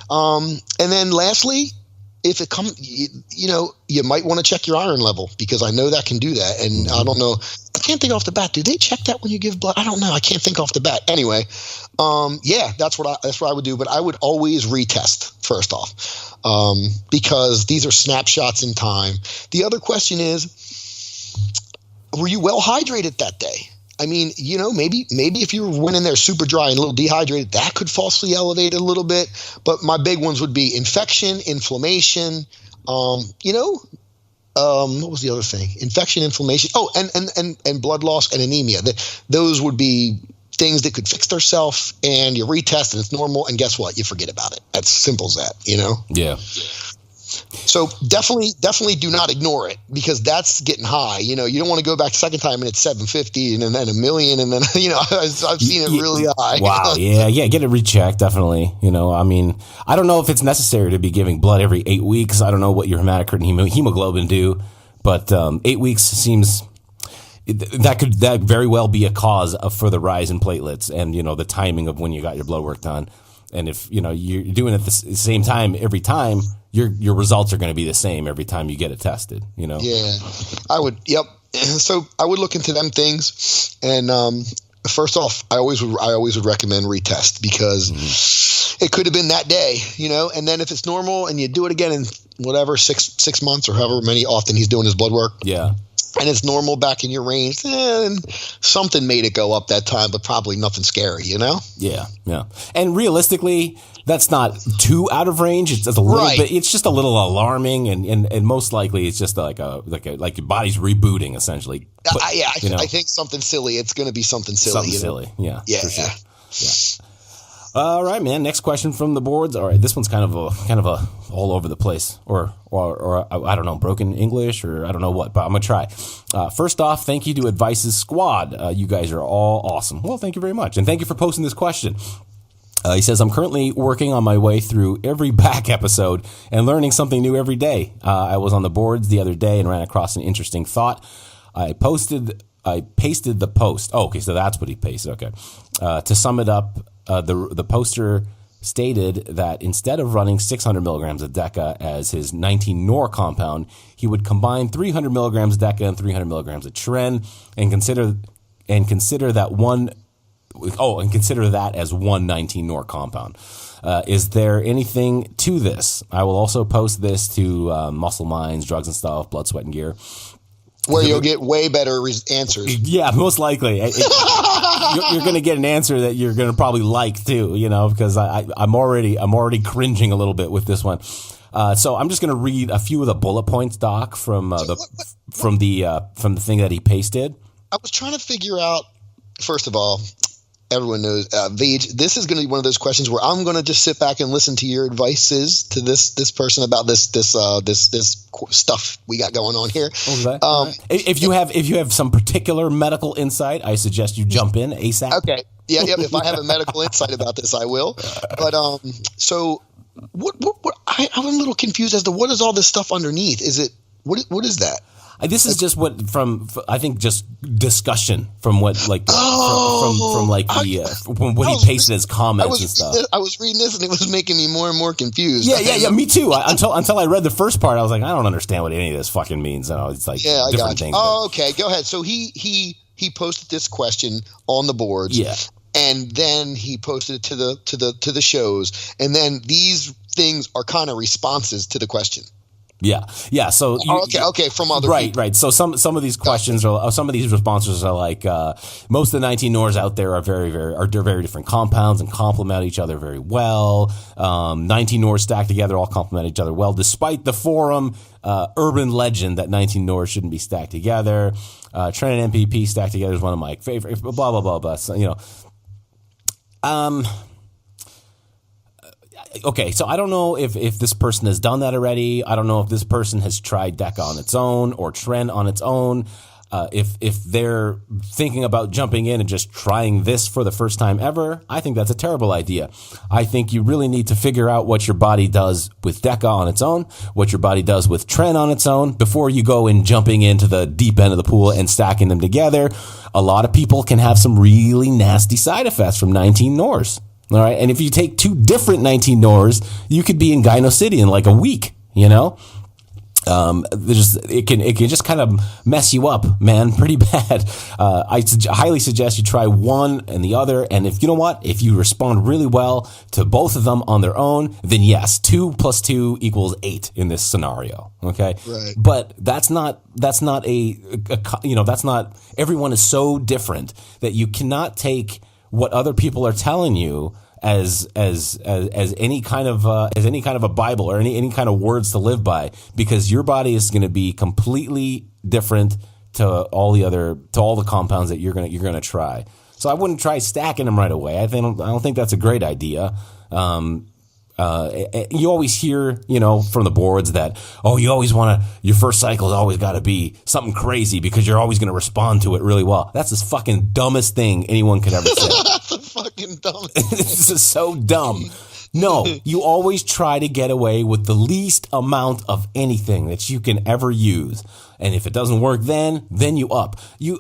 And then lastly, if it comes, you might want to check your iron level, because I know that can do that. And I don't know, I can't think off the bat. Do they check that when you give blood? I don't know. I can't think off the bat. Anyway, that's what I would do. But I would always retest first off, because these are snapshots in time. The other question is, were you well hydrated that day? I mean, maybe if you went in there super dry and a little dehydrated, that could falsely elevate a little bit. But my big ones would be infection, inflammation. What was the other thing? Infection, inflammation. Oh, and blood loss and anemia. Those would be things that could fix themselves, and you retest and it's normal. And guess what? You forget about it. That's simple as that. Yeah. So definitely do not ignore it, because that's getting high. You don't want to go back second time and it's 750 and then 1 million, and then I've seen it really high. Wow, yeah, get it rechecked, definitely. I mean, I don't know if it's necessary to be giving blood every 8 weeks. I don't know what your hematocrit and hemoglobin do, but 8 weeks seems that very well be a cause for the rise in platelets, and the timing of when you got your blood work done. And if you're doing it at the same time every time, your results are going to be the same every time you get it tested. Yeah, I would. Yep. So I would look into them things, and first off, I always would recommend retest, because it could have been that day, And then if it's normal and you do it again in whatever six months or however many often he's doing his blood work, and it's normal back in your range, then something made it go up that time, but probably nothing scary, Yeah. And realistically, that's not too out of range. It's just a little bit. It's just a little alarming, and most likely it's just like your body's rebooting essentially. But, I think something silly. It's going to be something silly. Something silly. Yeah. For sure. Yeah. All right, man. Next question from the boards. All right, this one's kind of a all over the place, or I don't know, broken English, or I don't know what, but I'm gonna try. First off, thank you to Advices Squad. You guys are all awesome. Well, thank you very much, and thank you for posting this question. He says, I'm currently working on my way through every back episode and learning something new every day. I was on the boards the other day and ran across an interesting thought. I pasted the post. Oh, okay, so that's what he pasted. Okay. To sum it up, the poster stated that instead of running 600 milligrams of Deca as his 19-Nor compound, he would combine 300 milligrams Deca and 300 milligrams of Tren and consider that as one 19-Nor compound. Is there anything to this? I will also post this to Muscle Minds, Drugs and Stuff, Blood, Sweat and Gear. Where you'll get way better answers. Yeah, most likely. You're going to get an answer that you're going to probably like too, because I'm already cringing a little bit with this one. So I'm just going to read a few of the bullet points, Doc, from the thing that he pasted. I was trying to figure out, first of all, everyone knows, Vage, this is going to be one of those questions where I'm going to just sit back and listen to your advices to this person about this stuff we got going on here. Okay. If you have some particular medical insight, I suggest you jump in ASAP. Okay. Yeah. If I have a medical insight about this, I will. But so what I'm a little confused as to what is all this stuff underneath? Is it what is that? This is just I think just discussion from what when he pasted his comments and stuff. I was reading this and it was making me more and more confused. Yeah, me too. Until I read the first part, I was like, I don't understand what any of this fucking means. It's like different things. Oh, okay, go ahead. So he posted this question on the boards. Yeah. And then he posted it to the shows, and then these things are kind of responses to the question. Yeah. So okay. From other people. Right. So some of these questions some of these responses are like most of the 19-Nors out there are very different compounds and complement each other very well. 19-Nors stacked together all complement each other well, despite the forum urban legend that 19-Nors shouldn't be stacked together. Tren and MPP stacked together is one of my favorite. Blah blah blah blah. So, Okay, so I don't know if this person has done that already. I don't know if this person has tried Deca on its own or Tren on its own. If they're thinking about jumping in and just trying this for the first time ever, I think that's a terrible idea. I think you really need to figure out what your body does with Deca on its own, what your body does with Tren on its own, before you go in jumping into the deep end of the pool and stacking them together. A lot of people can have some really nasty side effects from 19-Nors. All right. And if you take two different 19-Nors, you could be in Gyno City in like a week, it can just kind of mess you up, man, pretty bad. I highly suggest you try one and the other. And if you respond really well to both of them on their own, then yes, 2 + 2 = 8 in this scenario. Okay. Right. But that's not everyone is so different that you cannot take what other people are telling you as any kind of a Bible or any kind of words to live by, because your body is going to be completely different to all the compounds that you're gonna try. So I wouldn't try stacking them right away. I don't think that's a great idea. You always hear, from the boards that, your first cycle has always got to be something crazy because you're always going to respond to it really well. That's the fucking dumbest thing anyone could ever say. That's the fucking dumbest thing. This is so dumb. No, you always try to get away with the least amount of anything that you can ever use. And if it doesn't work, then you up. You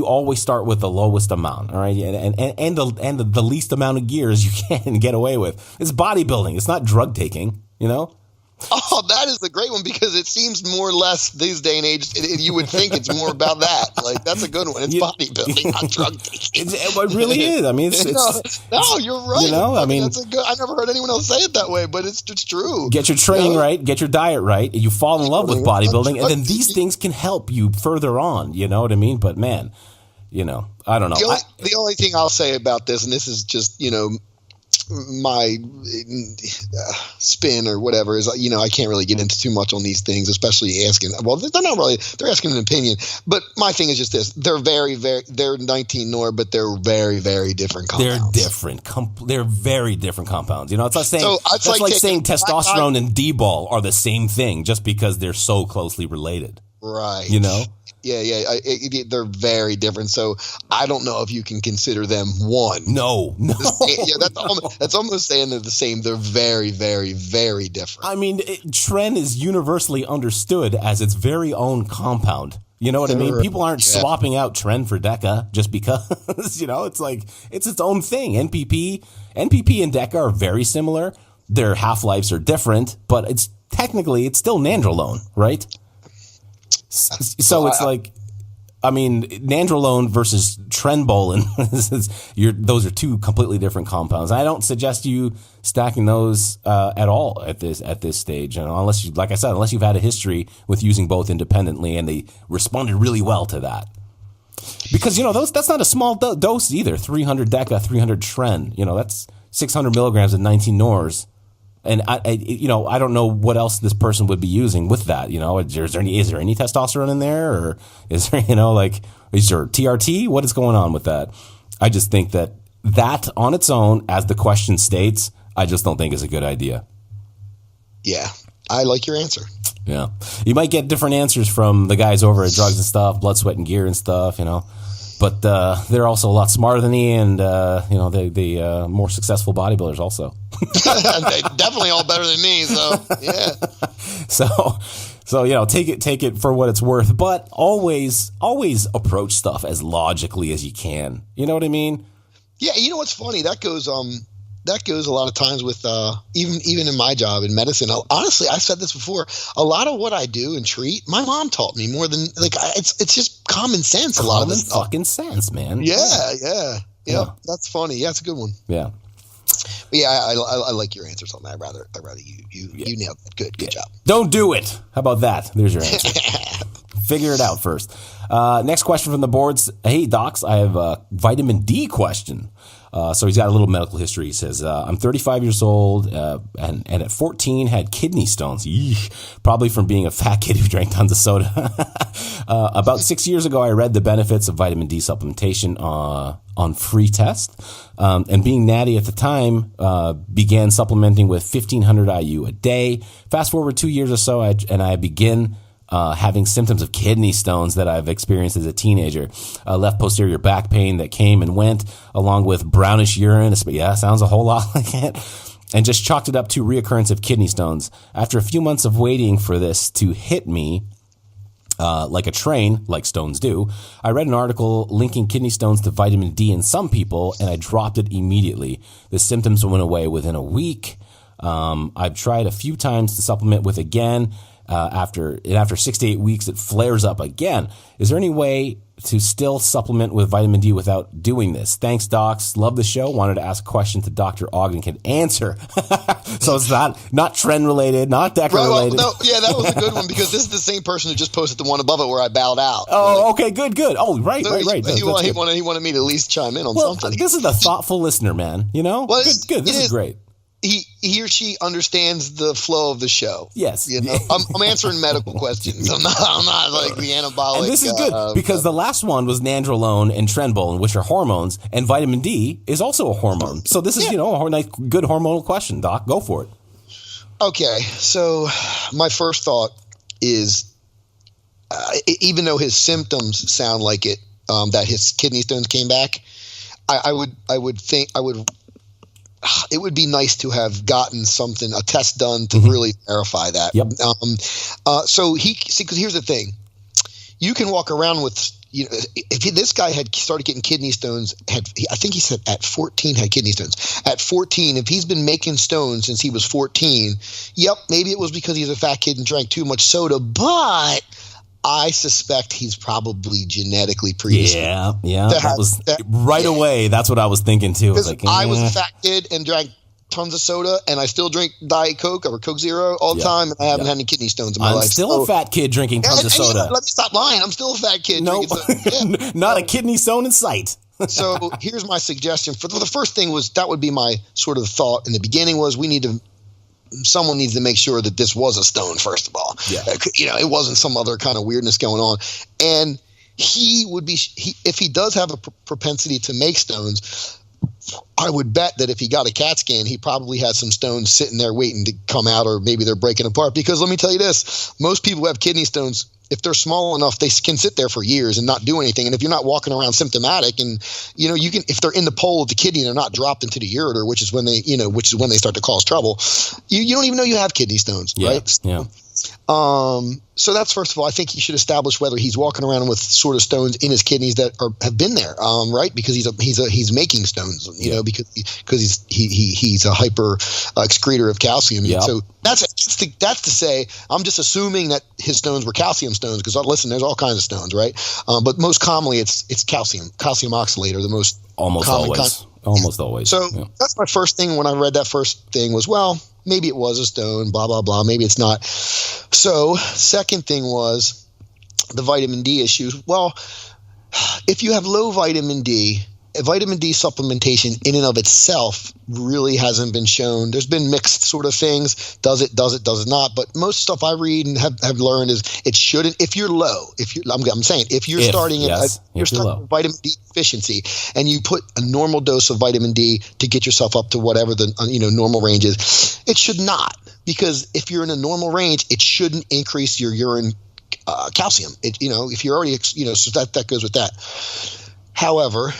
always start with the lowest amount, all right? And the least amount of gears you can get away with. It's bodybuilding. It's not drug taking, Oh, that is a great one, because it seems more or less these day and age, you would think it's more about that. Like, that's a good one. It's bodybuilding, not drug taking. It really is. I mean, no, you're right. That's I never heard anyone else say it that way, but it's true. Get your training right, get your diet right, and you fall in love with bodybuilding, and then these things can help you further on. You know what I mean? But man, I don't know. The only thing I'll say about this, and this is just, my spin or whatever, is I can't really get into too much on these things, especially asking. Well, they're not really. They're asking an opinion, but my thing is just this: they're they're 19-Nor, but they're very, very different compounds. They're different. They're very different compounds. It's like saying saying testosterone and D-ball are the same thing just because they're so closely related. Right. They're very different. So I don't know if you can consider them one. No. That's almost saying they're the same. They're very, very, very different. I mean, Tren is universally understood as its very own compound. You know what I mean? People aren't swapping out Tren for Deca just because, you know, it's like, it's its own thing. NPP and Deca are very similar. Their half-lives are different, but it's still nandrolone, right? So it's like, I mean, nandrolone versus trenbolone, those are two completely different compounds. I don't suggest you stacking those at all at this stage, you know, unless you've had a history with using both independently and they responded really well to that. Because, you know, that's not a small dose either. 300 Deca, 300 Tren, you know, that's 600 milligrams of 19 Nors. And I don't know what else this person would be using with that. You know, is there any testosterone in there, or is there, you know, like, is there TRT? What is going on with that? I just think that on its own, as the question states, I just don't think is a good idea. Yeah, I like your answer. Yeah, you might get different answers from the guys over at Drugs and Stuff, Blood, Sweat, and Gear and stuff. You know. But they're also a lot smarter than me, and you know, they more successful bodybuilders also. They're definitely all better than me. So yeah. So you know, take it for what it's worth, but always approach stuff as logically as you can. You know what I mean? Yeah. You know what's funny? That goes a lot of times with even in my job in medicine. Honestly, I've said this before. A lot of what I do and treat, my mom taught me more than it's just common sense. A lot of this fucking sense, man. Yeah. That's funny. Yeah, it's a good one. Yeah. But yeah, I like your answers on that. I'd rather you nailed that. Good job. Don't do it. How about that? There's your answer. Figure it out first. Next question from the boards. Hey, docs, I have a vitamin D question. So he's got a little medical history. He says, I'm 35 years old and at 14 had kidney stones. Eesh, probably from being a fat kid who drank tons of soda. About 6 years ago, I read the benefits of vitamin D supplementation on free test. And being natty at the time, began supplementing with 1,500 IU a day. Fast forward 2 years or so, I begin having symptoms of kidney stones that I've experienced as a teenager. Left posterior back pain that came and went, along with brownish urine. Yeah, sounds a whole lot like it. And just chalked it up to reoccurrence of kidney stones. After a few months of waiting for this to hit me, like a train, like stones do, I read an article linking kidney stones to vitamin D in some people, and I dropped it immediately. The symptoms went away within a week. I've tried a few times to supplement with again. After 6 to 8 weeks, it flares up again. Is there any way to still supplement with vitamin D without doing this? Thanks, docs. Love the show. Wanted to ask a question to Dr. Ogden can answer. So it's not Tren related, not Deca related. No, yeah, that was a good one because this is the same person who just posted the one above it where I bowed out. Oh, okay, good. Oh, right. He wanted me to at least chime in on something. This is a thoughtful listener, man. You know, well, good. This is great. He or she understands the flow of the show. Yes. You know, I'm answering medical questions. I'm not like the anabolic. And this is good because the last one was nandrolone and trenbolone, which are hormones, and vitamin D is also a hormone. So this is, a nice, good hormonal question, Doc. Go for it. Okay. So my first thought is, even though his symptoms sound like it, that his kidney stones came back, it would be nice to have gotten a test done to really verify that. Yep. Because here's the thing, you can walk around with, if this guy had started getting kidney stones, I think he said at 14 had kidney stones. At 14, if he's been making stones since he was 14, maybe it was because he's a fat kid and drank too much soda, but I suspect he's probably genetically predisposed. Yeah. Right away. That's what I was thinking too. I was a fat kid and drank tons of soda, and I still drink Diet Coke or Coke Zero all the time, and I haven't had any kidney stones in my life. I'm still a fat kid drinking tons of soda. Let me stop lying. I'm still a fat kid. Nope. Not a kidney stone in sight. So here's my suggestion. For the first thing that would be my sort of thought in the beginning was someone needs to make sure that this was a stone, first of all. Yeah. It wasn't some other kind of weirdness going on. And if he does have a propensity to make stones, I would bet that if he got a CAT scan, he probably has some stones sitting there waiting to come out, or maybe they're breaking apart. Because let me tell you this, most people who have kidney stones, if they're small enough, they can sit there for years and not do anything. And if you're not walking around symptomatic, and you can, if they're in the pole of the kidney and they're not dropped into the ureter, which is when they start to cause trouble, you don't even know you have kidney stones, right? Yeah. So that's, first of all, I think he should establish whether he's walking around with sort of stones in his kidneys that have been there, right? Because he's making stones, because he's a hyper excreter of calcium. Yep. So that's to say, I'm just assuming that his stones were calcium stones, because listen, there's all kinds of stones, right? But most commonly it's calcium oxalate, or the most Almost common always. Almost always. So that's my first thing when I read that first thing was, well, maybe it was a stone, blah, blah, blah. Maybe it's not. So second thing was the vitamin D issues. Well, if you have low vitamin D supplementation in and of itself really hasn't been shown. There's been mixed sort of things. Does it not? But most stuff I read and have learned is it shouldn't. If you're low, I'm saying if you're starting with vitamin D deficiency, and you put a normal dose of vitamin D to get yourself up to whatever the normal range is, it should not, because if you're in a normal range, it shouldn't increase your urine calcium. If you're already so that goes with that. However,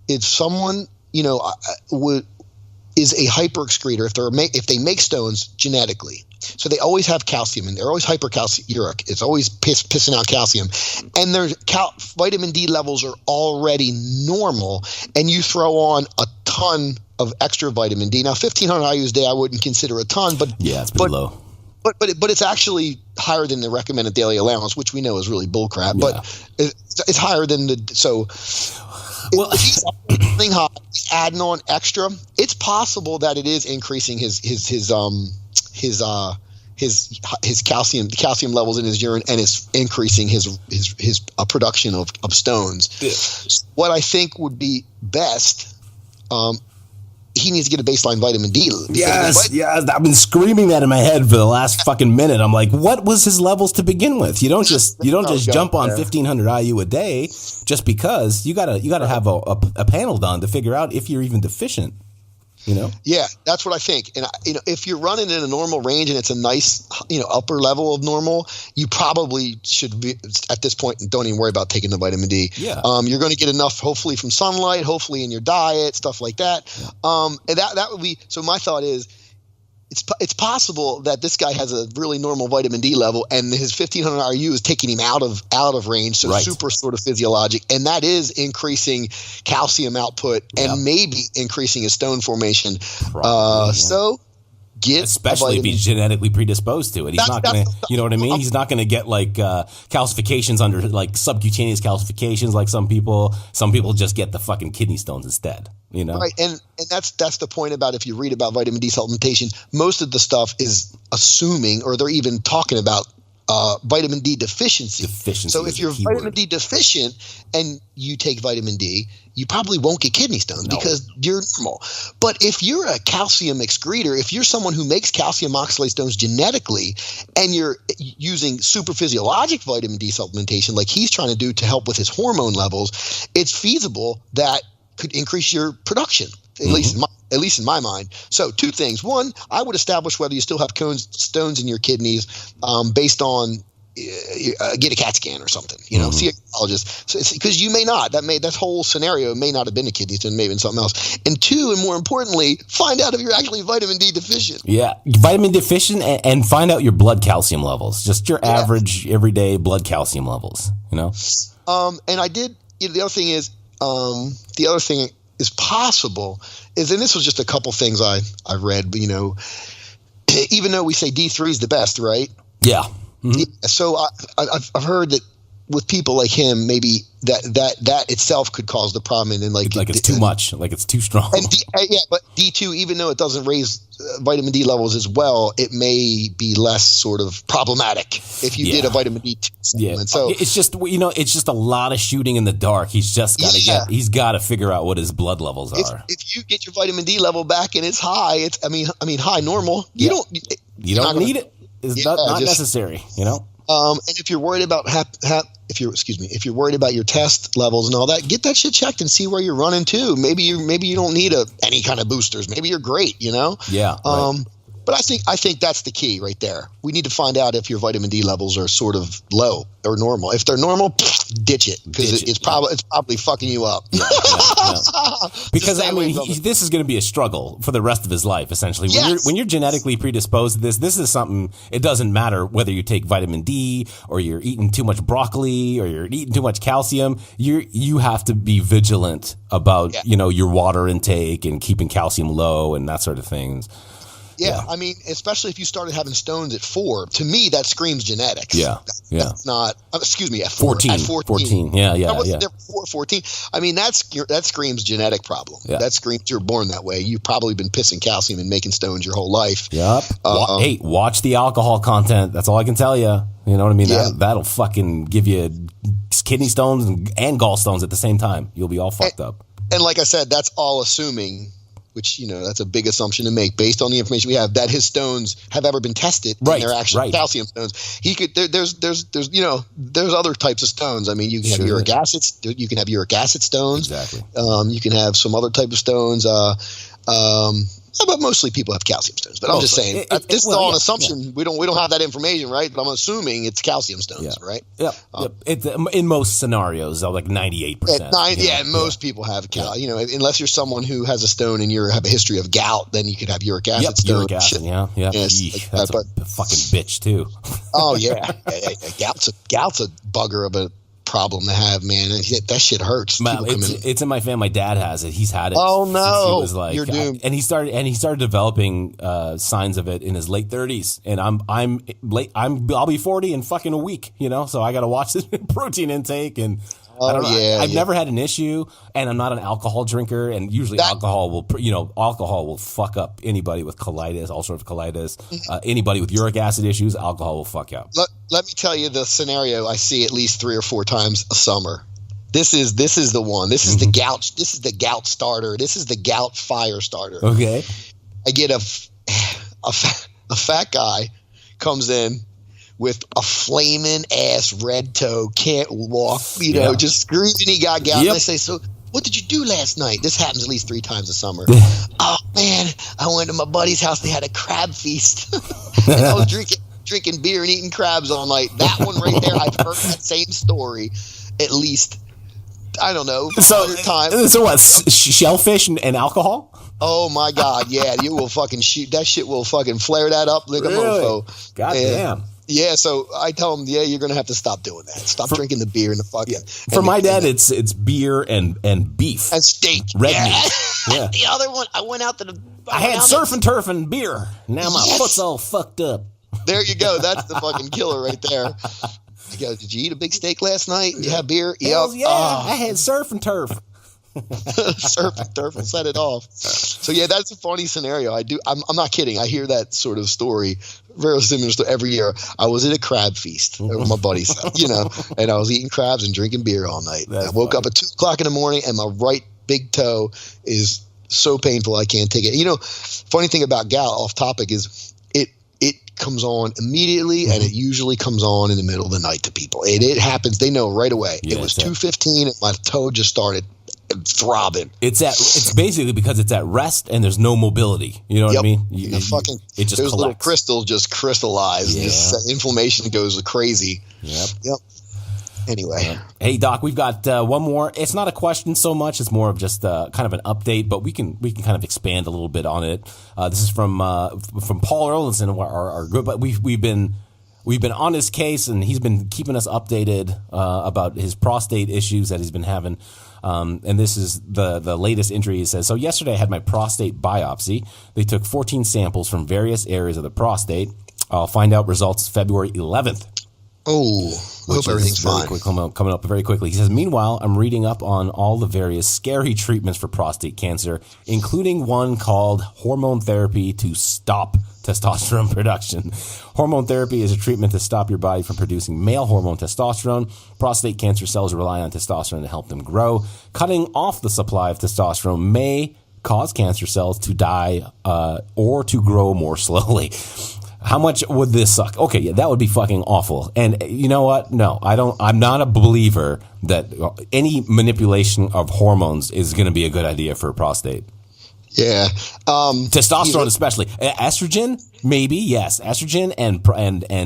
if someone is a hyper excreter, if they make stones genetically, so they always have calcium and they're always hypercalciuric, it's always pissing out calcium, and their vitamin D levels are already normal, and you throw on a ton of extra vitamin D. Now 1,500 IUs a day I wouldn't consider a ton, but it's pretty low. But it's actually higher than the recommended daily allowance, which we know is really bullcrap. Yeah. But it's higher than if he's adding on extra, it's possible that it is increasing his calcium levels in his urine, and it's increasing his production of stones. Yeah. So what I think would be best, he needs to get a baseline vitamin D. Yes. I've been screaming that in my head for the last fucking minute. I'm like, what was his levels to begin with? You don't just jump on 1,500 IU a day just because. You gotta have a panel done to figure out if you're even deficient. Yeah, that's what I think. And if you're running in a normal range and it's a nice upper level of normal, you probably should be at this point, and don't even worry about taking the vitamin D. Yeah. You're going to get enough, hopefully from sunlight, hopefully in your diet, stuff like that. Yeah. And that would be, so my thought is, it's possible that this guy has a really normal vitamin D level, and his 1,500 RU is taking him out of range, so super sort of physiologic, and that is increasing calcium output and maybe increasing his stone formation. So get, especially if he's genetically predisposed to it. He's not going to, you know what I mean? He's not going to get like calcifications under like subcutaneous calcifications like some people. Some people just get the fucking kidney stones instead. Right, and that's the point about, if you read about vitamin D supplementation, most of the stuff is assuming, or they're even talking about vitamin D deficiency. So if you're vitamin D deficient and you take vitamin D, you probably won't get kidney stones because you're normal. But if you're a calcium excreter, if you're someone who makes calcium oxalate stones genetically, and you're using super physiologic vitamin D supplementation like he's trying to do to help with his hormone levels, it's feasible that could increase your production, at least in my mind. So two things. One, I would establish whether you still have stones in your kidneys based on get a CAT scan or something, see a cardiologist. So because you may not, that whole scenario may not have been a kidney stone, may have been something else. And two, and more importantly, find out if you're actually vitamin D deficient. Yeah, vitamin deficient, and find out your blood calcium levels, just your average everyday blood calcium levels, And I did, the other thing is possible is, and this was just a couple things I read, but even though we say D3 is the best, right? Yeah. Mm-hmm. So I've heard that with people like him, maybe that itself could cause the problem, and then like it's too much, like it's too strong. And but D2, even though it doesn't raise vitamin D levels as well, it may be less sort of problematic if you did a vitamin D2 supplement. Yeah. So it's just a lot of shooting in the dark. He's just got to he's got to figure out what his blood levels are. If you get your vitamin D level back and it's high, it's high normal. You don't need it. It's not necessary, And if you're worried about if you're worried about your test levels and all that, get that shit checked and see where you're running to. Maybe you don't need any kind of boosters. Maybe you're great, you know? Yeah. Right. But I think that's the key right there. We need to find out if your vitamin D levels are sort of low or normal. If they're normal, ditch it, because it's probably fucking you up. Yeah. Because I mean, this is going to be a struggle for the rest of his life. Essentially, when you're genetically predisposed to this is something. It doesn't matter whether you take vitamin D or you're eating too much broccoli or you're eating too much calcium. You have to be vigilant about your water intake and keeping calcium low and that sort of things. Yeah, I mean, especially if you started having stones at 4, to me that screams genetics. That's not. Excuse me, at 14. At 14. Yeah. 14. I mean, that screams genetic problem. Yeah. That screams you're born that way. You've probably been pissing calcium and making stones your whole life. Yep. Hey, watch the alcohol content. That's all I can tell you. You know what I mean? Yeah. That'll fucking give you kidney stones and gallstones at the same time. You'll be all fucked up. And like I said, that's all assuming, which, that's a big assumption to make based on the information we have, that his stones have ever been tested. And they're actually calcium stones. He could, there's other types of stones. I mean, you can have uric acid stones. Exactly. You can have some other type of stones. But mostly people have calcium stones. But I'm just saying, this is all an assumption. Yeah. We don't have that information, right? But I'm assuming it's calcium stones, right? Yep. It's in most scenarios, like 98%. Most people have unless you're someone who has a stone and you have a history of gout, then you could have uric acid stones. Uric acid, yeah. Yes, that's a fucking bitch too. Oh yeah. Gout's a bugger of a problem to have, man. That shit hurts. It's in my family. My dad has it. He's had it. Oh no, he was like, you're doomed. And he started developing signs of it in his late 30s. And I'll be 40 in fucking a week. So I got to watch this protein intake and. I don't know. I've never had an issue, and I'm not an alcohol drinker. And usually, alcohol will fuck up anybody with colitis, ulcerative colitis, anybody with uric acid issues. Alcohol will fuck you up. Let me tell you the scenario I see at least 3 or 4 times a summer. This is the one. This is the gout. This is the gout starter. This is the gout fire starter. Okay. I get a fat guy comes in with a flaming ass red toe, can't walk, just screaming he got gout. Yep. And I say, so what did you do last night? This happens at least 3 times a summer. Oh man, I went to my buddy's house. They had a crab feast. And I was drinking beer and eating crabs all night. That one right there, I've heard that same story at least, I don't know, 100 times. So what, shellfish and alcohol? Oh my God, yeah, you will fucking shoot. That shit will fucking flare that up like a mofo. God damn. Yeah, so I tell him, you're going to have to stop doing that. Stop drinking the beer and the fucking. Yeah. For my dad, it's beer and beef. And steak. Red meat. Yeah. The other one, I went out to the. I had surf and turf and beer. Now my foot's all fucked up. There you go. That's the fucking killer right there. I go, did you eat a big steak last night? You have beer? Hells yeah. I had surf and turf. Surf and turf and set it off. So yeah, that's a funny scenario. I'm not kidding. I hear that sort of story, very similar story every year. I was at a crab feast at my buddy's house, and I was eating crabs and drinking beer all night. I woke up at 2:00 in the morning, and my right big toe is so painful I can't take it. Funny thing about gout, off topic, is it comes on immediately, and it usually comes on in the middle of the night to people. It happens. They know right away. It was 2:15, and my toe just started throbbing. It's basically because it's at rest and there's no mobility. You know what I mean? It just those collects. Little crystals just crystallize. Yeah. Just inflammation goes crazy. Yep. Anyway. Hey Doc, we've got one more. It's not a question so much. It's more of just kind of an update, but we can kind of expand a little bit on it. This is from Paul Erlinson, our good. But we've been on his case, and he's been keeping us updated about his prostate issues that he's been having. And this is the latest entry. He says, so yesterday I had my prostate biopsy. They took 14 samples from various areas of the prostate. I'll find out results February 11th. Oh, I hope everything's fine. Coming up very quickly. He says, meanwhile, I'm reading up on all the various scary treatments for prostate cancer, including one called hormone therapy to stop testosterone production. Hormone therapy is a treatment to stop your body from producing male hormone testosterone. Prostate cancer cells rely on testosterone to help them grow. Cutting off the supply of testosterone may cause cancer cells to die or to grow more slowly. How much would this suck? Okay, yeah, that would be fucking awful. And you know what? No, I don't. I'm not a believer that any manipulation of hormones is going to be a good idea for a prostate. Yeah. Testosterone, especially. Estrogen, maybe. Yes, estrogen and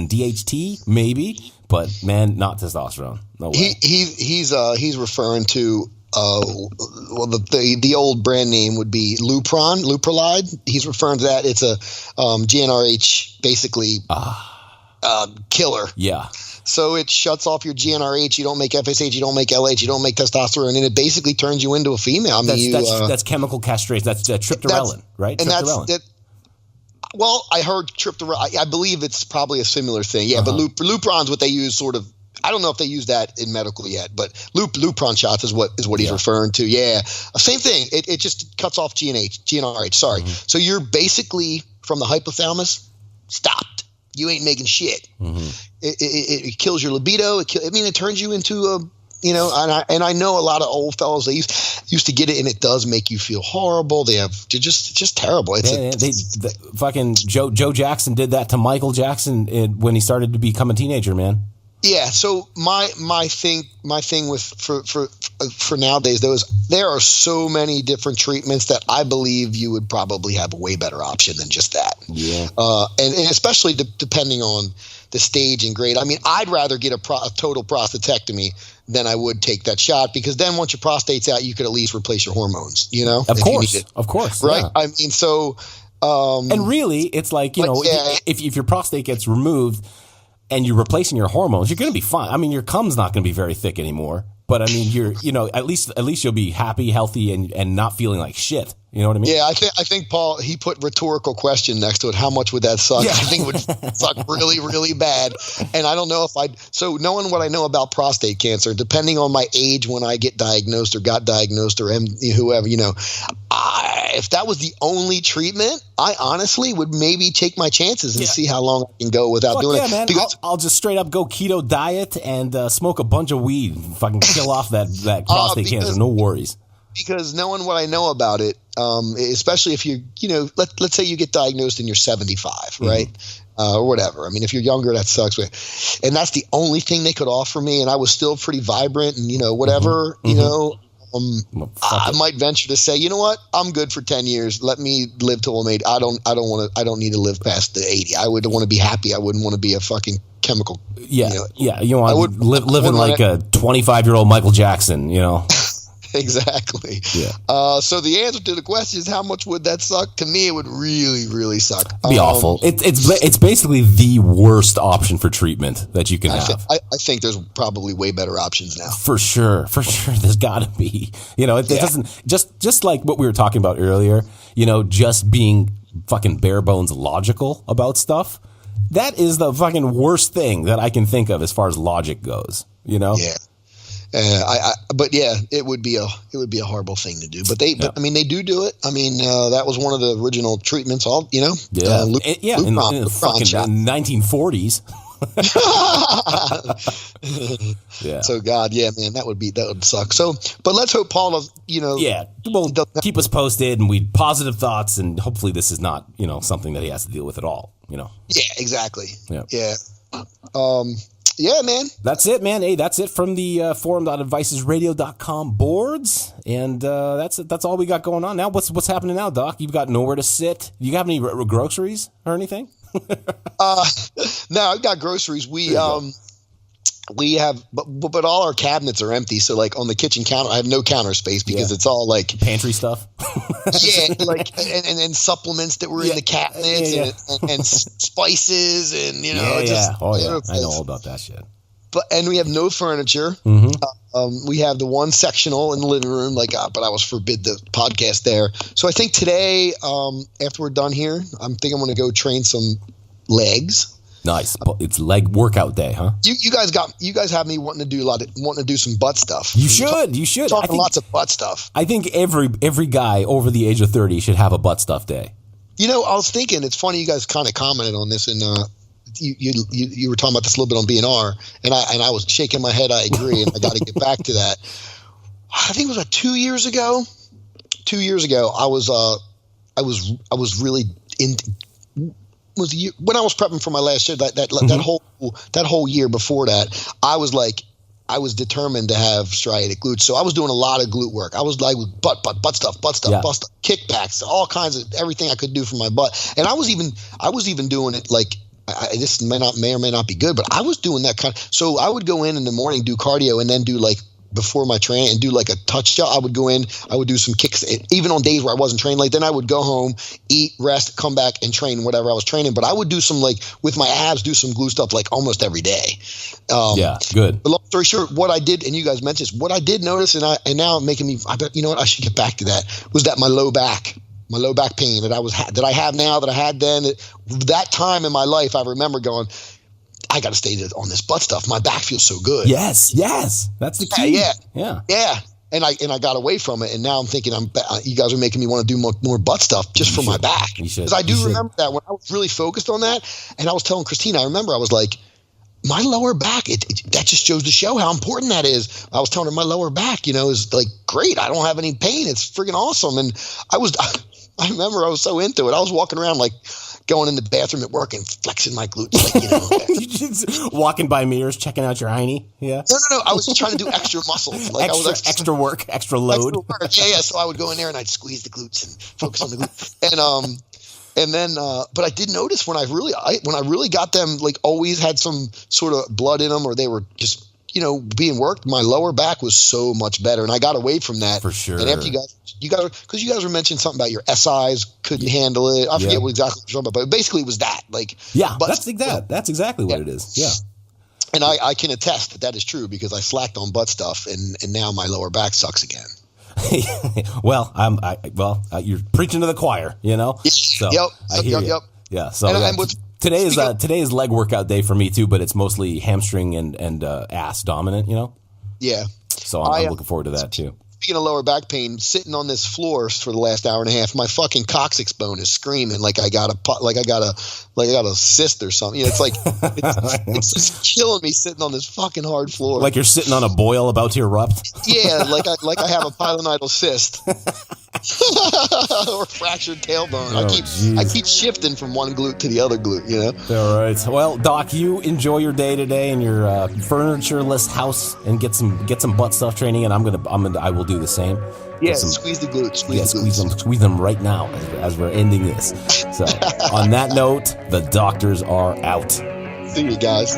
DHT, maybe. But man, not testosterone. No way. He's referring to. Well, the old brand name would be Leuprolide. He's referring to that. It's a GnRH basically killer. Yeah. So it shuts off your GnRH. You don't make FSH. You don't make LH. You don't make testosterone, and it basically turns you into a female. I mean, that's chemical castration. That's triptorelin, right? And triptorelin. Well, I heard triptorelin. I believe it's probably a similar thing. Yeah, but Lupron's what they use sort of. I don't know if they use that in medical yet, but Lupron shots is what he's referring to. Yeah, same thing. It just cuts off GnRH. Sorry. Mm-hmm. So you're basically from the hypothalamus stopped. You ain't making shit. Mm-hmm. It kills your libido. It turns you into a and I know a lot of old fellows they used to get it, and it does make you feel horrible. They're just terrible. Fucking Joe Jackson did that to Michael Jackson when he started to become a teenager, man. Yeah, so my thing with for nowadays there are so many different treatments that I believe you would probably have a way better option than just that. Yeah, and especially depending on the stage and grade. I mean, I'd rather get a total prostatectomy than I would take that shot, because then once your prostate's out, you could at least replace your hormones. Of course, right? Yeah. I mean, so and really, it's like if your prostate gets removed and you're replacing your hormones, you're going to be fine. I mean, your cum's not going to be very thick anymore, but I mean, you're, at least you'll be happy, healthy, and not feeling like shit. You know what I mean? Yeah, I think Paul, he put rhetorical question next to it. How much would that suck? Yeah. I think it would suck really, really bad. And I don't know if so knowing what I know about prostate cancer, depending on my age when I get diagnosed or got diagnosed or whoever, if that was the only treatment, I honestly would maybe take my chances and see how long I can go without doing it. Man, because I'll just straight up go keto diet and smoke a bunch of weed and fucking kill off that prostate cancer. No worries. Because knowing what I know about it, especially if let's say you get diagnosed and you're 75, right? Or whatever. I mean, if you're younger, that sucks. And that's the only thing they could offer me. And I was still pretty vibrant and, whatever, I might venture to say, you know what? I'm good for 10 years. Let me live till I'm 80. I don't need to live past the 80. I would want to be happy. I wouldn't want to be a fucking chemical. Yeah. You want to living like a 25-year-old Michael Jackson, Exactly. Yeah. So the answer to the question is, how much would that suck? To me, it would really, really suck. It'd be awful. It's basically the worst option for treatment that you can have. I think there's probably way better options now. For sure. There's got to be. It doesn't just like what we were talking about earlier. Just being fucking bare bones logical about stuff. That is the fucking worst thing that I can think of as far as logic goes. Yeah. But yeah, it would be a horrible thing to do. But they do it. I mean, that was one of the original treatments. In the fucking 1940s. Yeah. So God, yeah, man, that would suck. So, but let's hope Paul does. Well, keep us posted, and we positive thoughts, and hopefully this is not something that he has to deal with at all. Yeah, exactly. Yeah. Yeah, man. That's it, man. Hey, that's it from the forum.advicesradio.com boards. And that's all we got going on now. What's happening now, Doc? You've got nowhere to sit. Do you have any groceries or anything? No, I've got groceries. We have, but all our cabinets are empty. So like on the kitchen counter, I have no counter space because it's all like pantry stuff. Yeah, like and supplements that were in the cabinets and spices and I know all about that shit. And we have no furniture. Mm-hmm. We have the one sectional in the living room, but I was forbid the podcast there. So I think today, after we're done here, I'm going to go train some legs. Nice. It's leg workout day, huh? You guys have me wanting to do some butt stuff. You should. Talking lots of butt stuff. I think every guy over the age of 30 should have a butt stuff day. I was thinking, it's funny you guys kind of commented on this, and you were talking about this a little bit on BNR, and I was shaking my head. I agree, and I got to get back to that. I think it was 2 years ago. 2 years ago, I was really was the year when I was prepping for my last show. That whole year before that, I was determined to have striatic glutes. So I was doing a lot of glute work. I was like butt stuff, kickbacks, all kinds of everything I could do for my butt. And I was even doing it like, this may or may not be good, but I was doing that kind of, so I would go in the morning, do cardio, and then do like before my training and do like a touch job. I would go in, I would do some kicks, even on days where I wasn't trained. Like then I would go home, eat, rest, come back and train whatever I was training. But I would do some like with my abs, do some glute stuff like almost every day. Good. But long story short, what I did, and you guys mentioned this, what I did notice, and now making me, I bet, you know what, I should get back to that, was that my low back pain that I have now, that I had then, that time in my life, I remember going, I got to stay on this butt stuff. My back feels so good. Yes. That's the key. Yeah. And I got away from it, and now I'm thinking you guys are making me want to do more butt stuff just for my back. Because I do remember that when I was really focused on that, and I was telling Christina, I remember I was like, my lower back, that just shows to show how important that is. I was telling her my lower back, is like great. I don't have any pain. It's freaking awesome. And I remember I was so into it. I was walking around like going in the bathroom at work and flexing my glutes, You just walking by mirrors, checking out your hiney. Yeah. No. I was trying to do extra muscles, like extra work, extra load. Yeah. So I would go in there and I'd squeeze the glutes and focus on the glutes. And then, but I did notice when I really got them, like always had some sort of blood in them, or they were just, being worked, my lower back was so much better, and I got away from that. For sure. And after you guys, because you guys were mentioning something about your SIs couldn't handle it. I forget what exactly you're talking about, but basically it was that. Like, that's exactly what it is. Yeah. And I can attest that is true because I slacked on butt stuff, and now my lower back sucks again. Well, you're preaching to the choir, So Yep. I hear you. Yeah. So today is leg workout day for me too, but it's mostly hamstring and ass dominant, Yeah. So I'm looking forward to that too. Speaking of lower back pain, sitting on this floor for the last hour and a half, my fucking coccyx bone is screaming like I got a cyst or something. It's like it's just killing me sitting on this fucking hard floor. Like you're sitting on a boil about to erupt. Yeah, like I have a pilonidal cyst or fractured tailbone. I keep shifting from one glute to the other glute. All right. Well, Doc, you enjoy your day today in your furnitureless house and get some butt stuff training, and I will do the same. Yeah, squeeze the glutes. Squeeze them right now as we're ending this. So, on that note, the doctors are out. See you guys.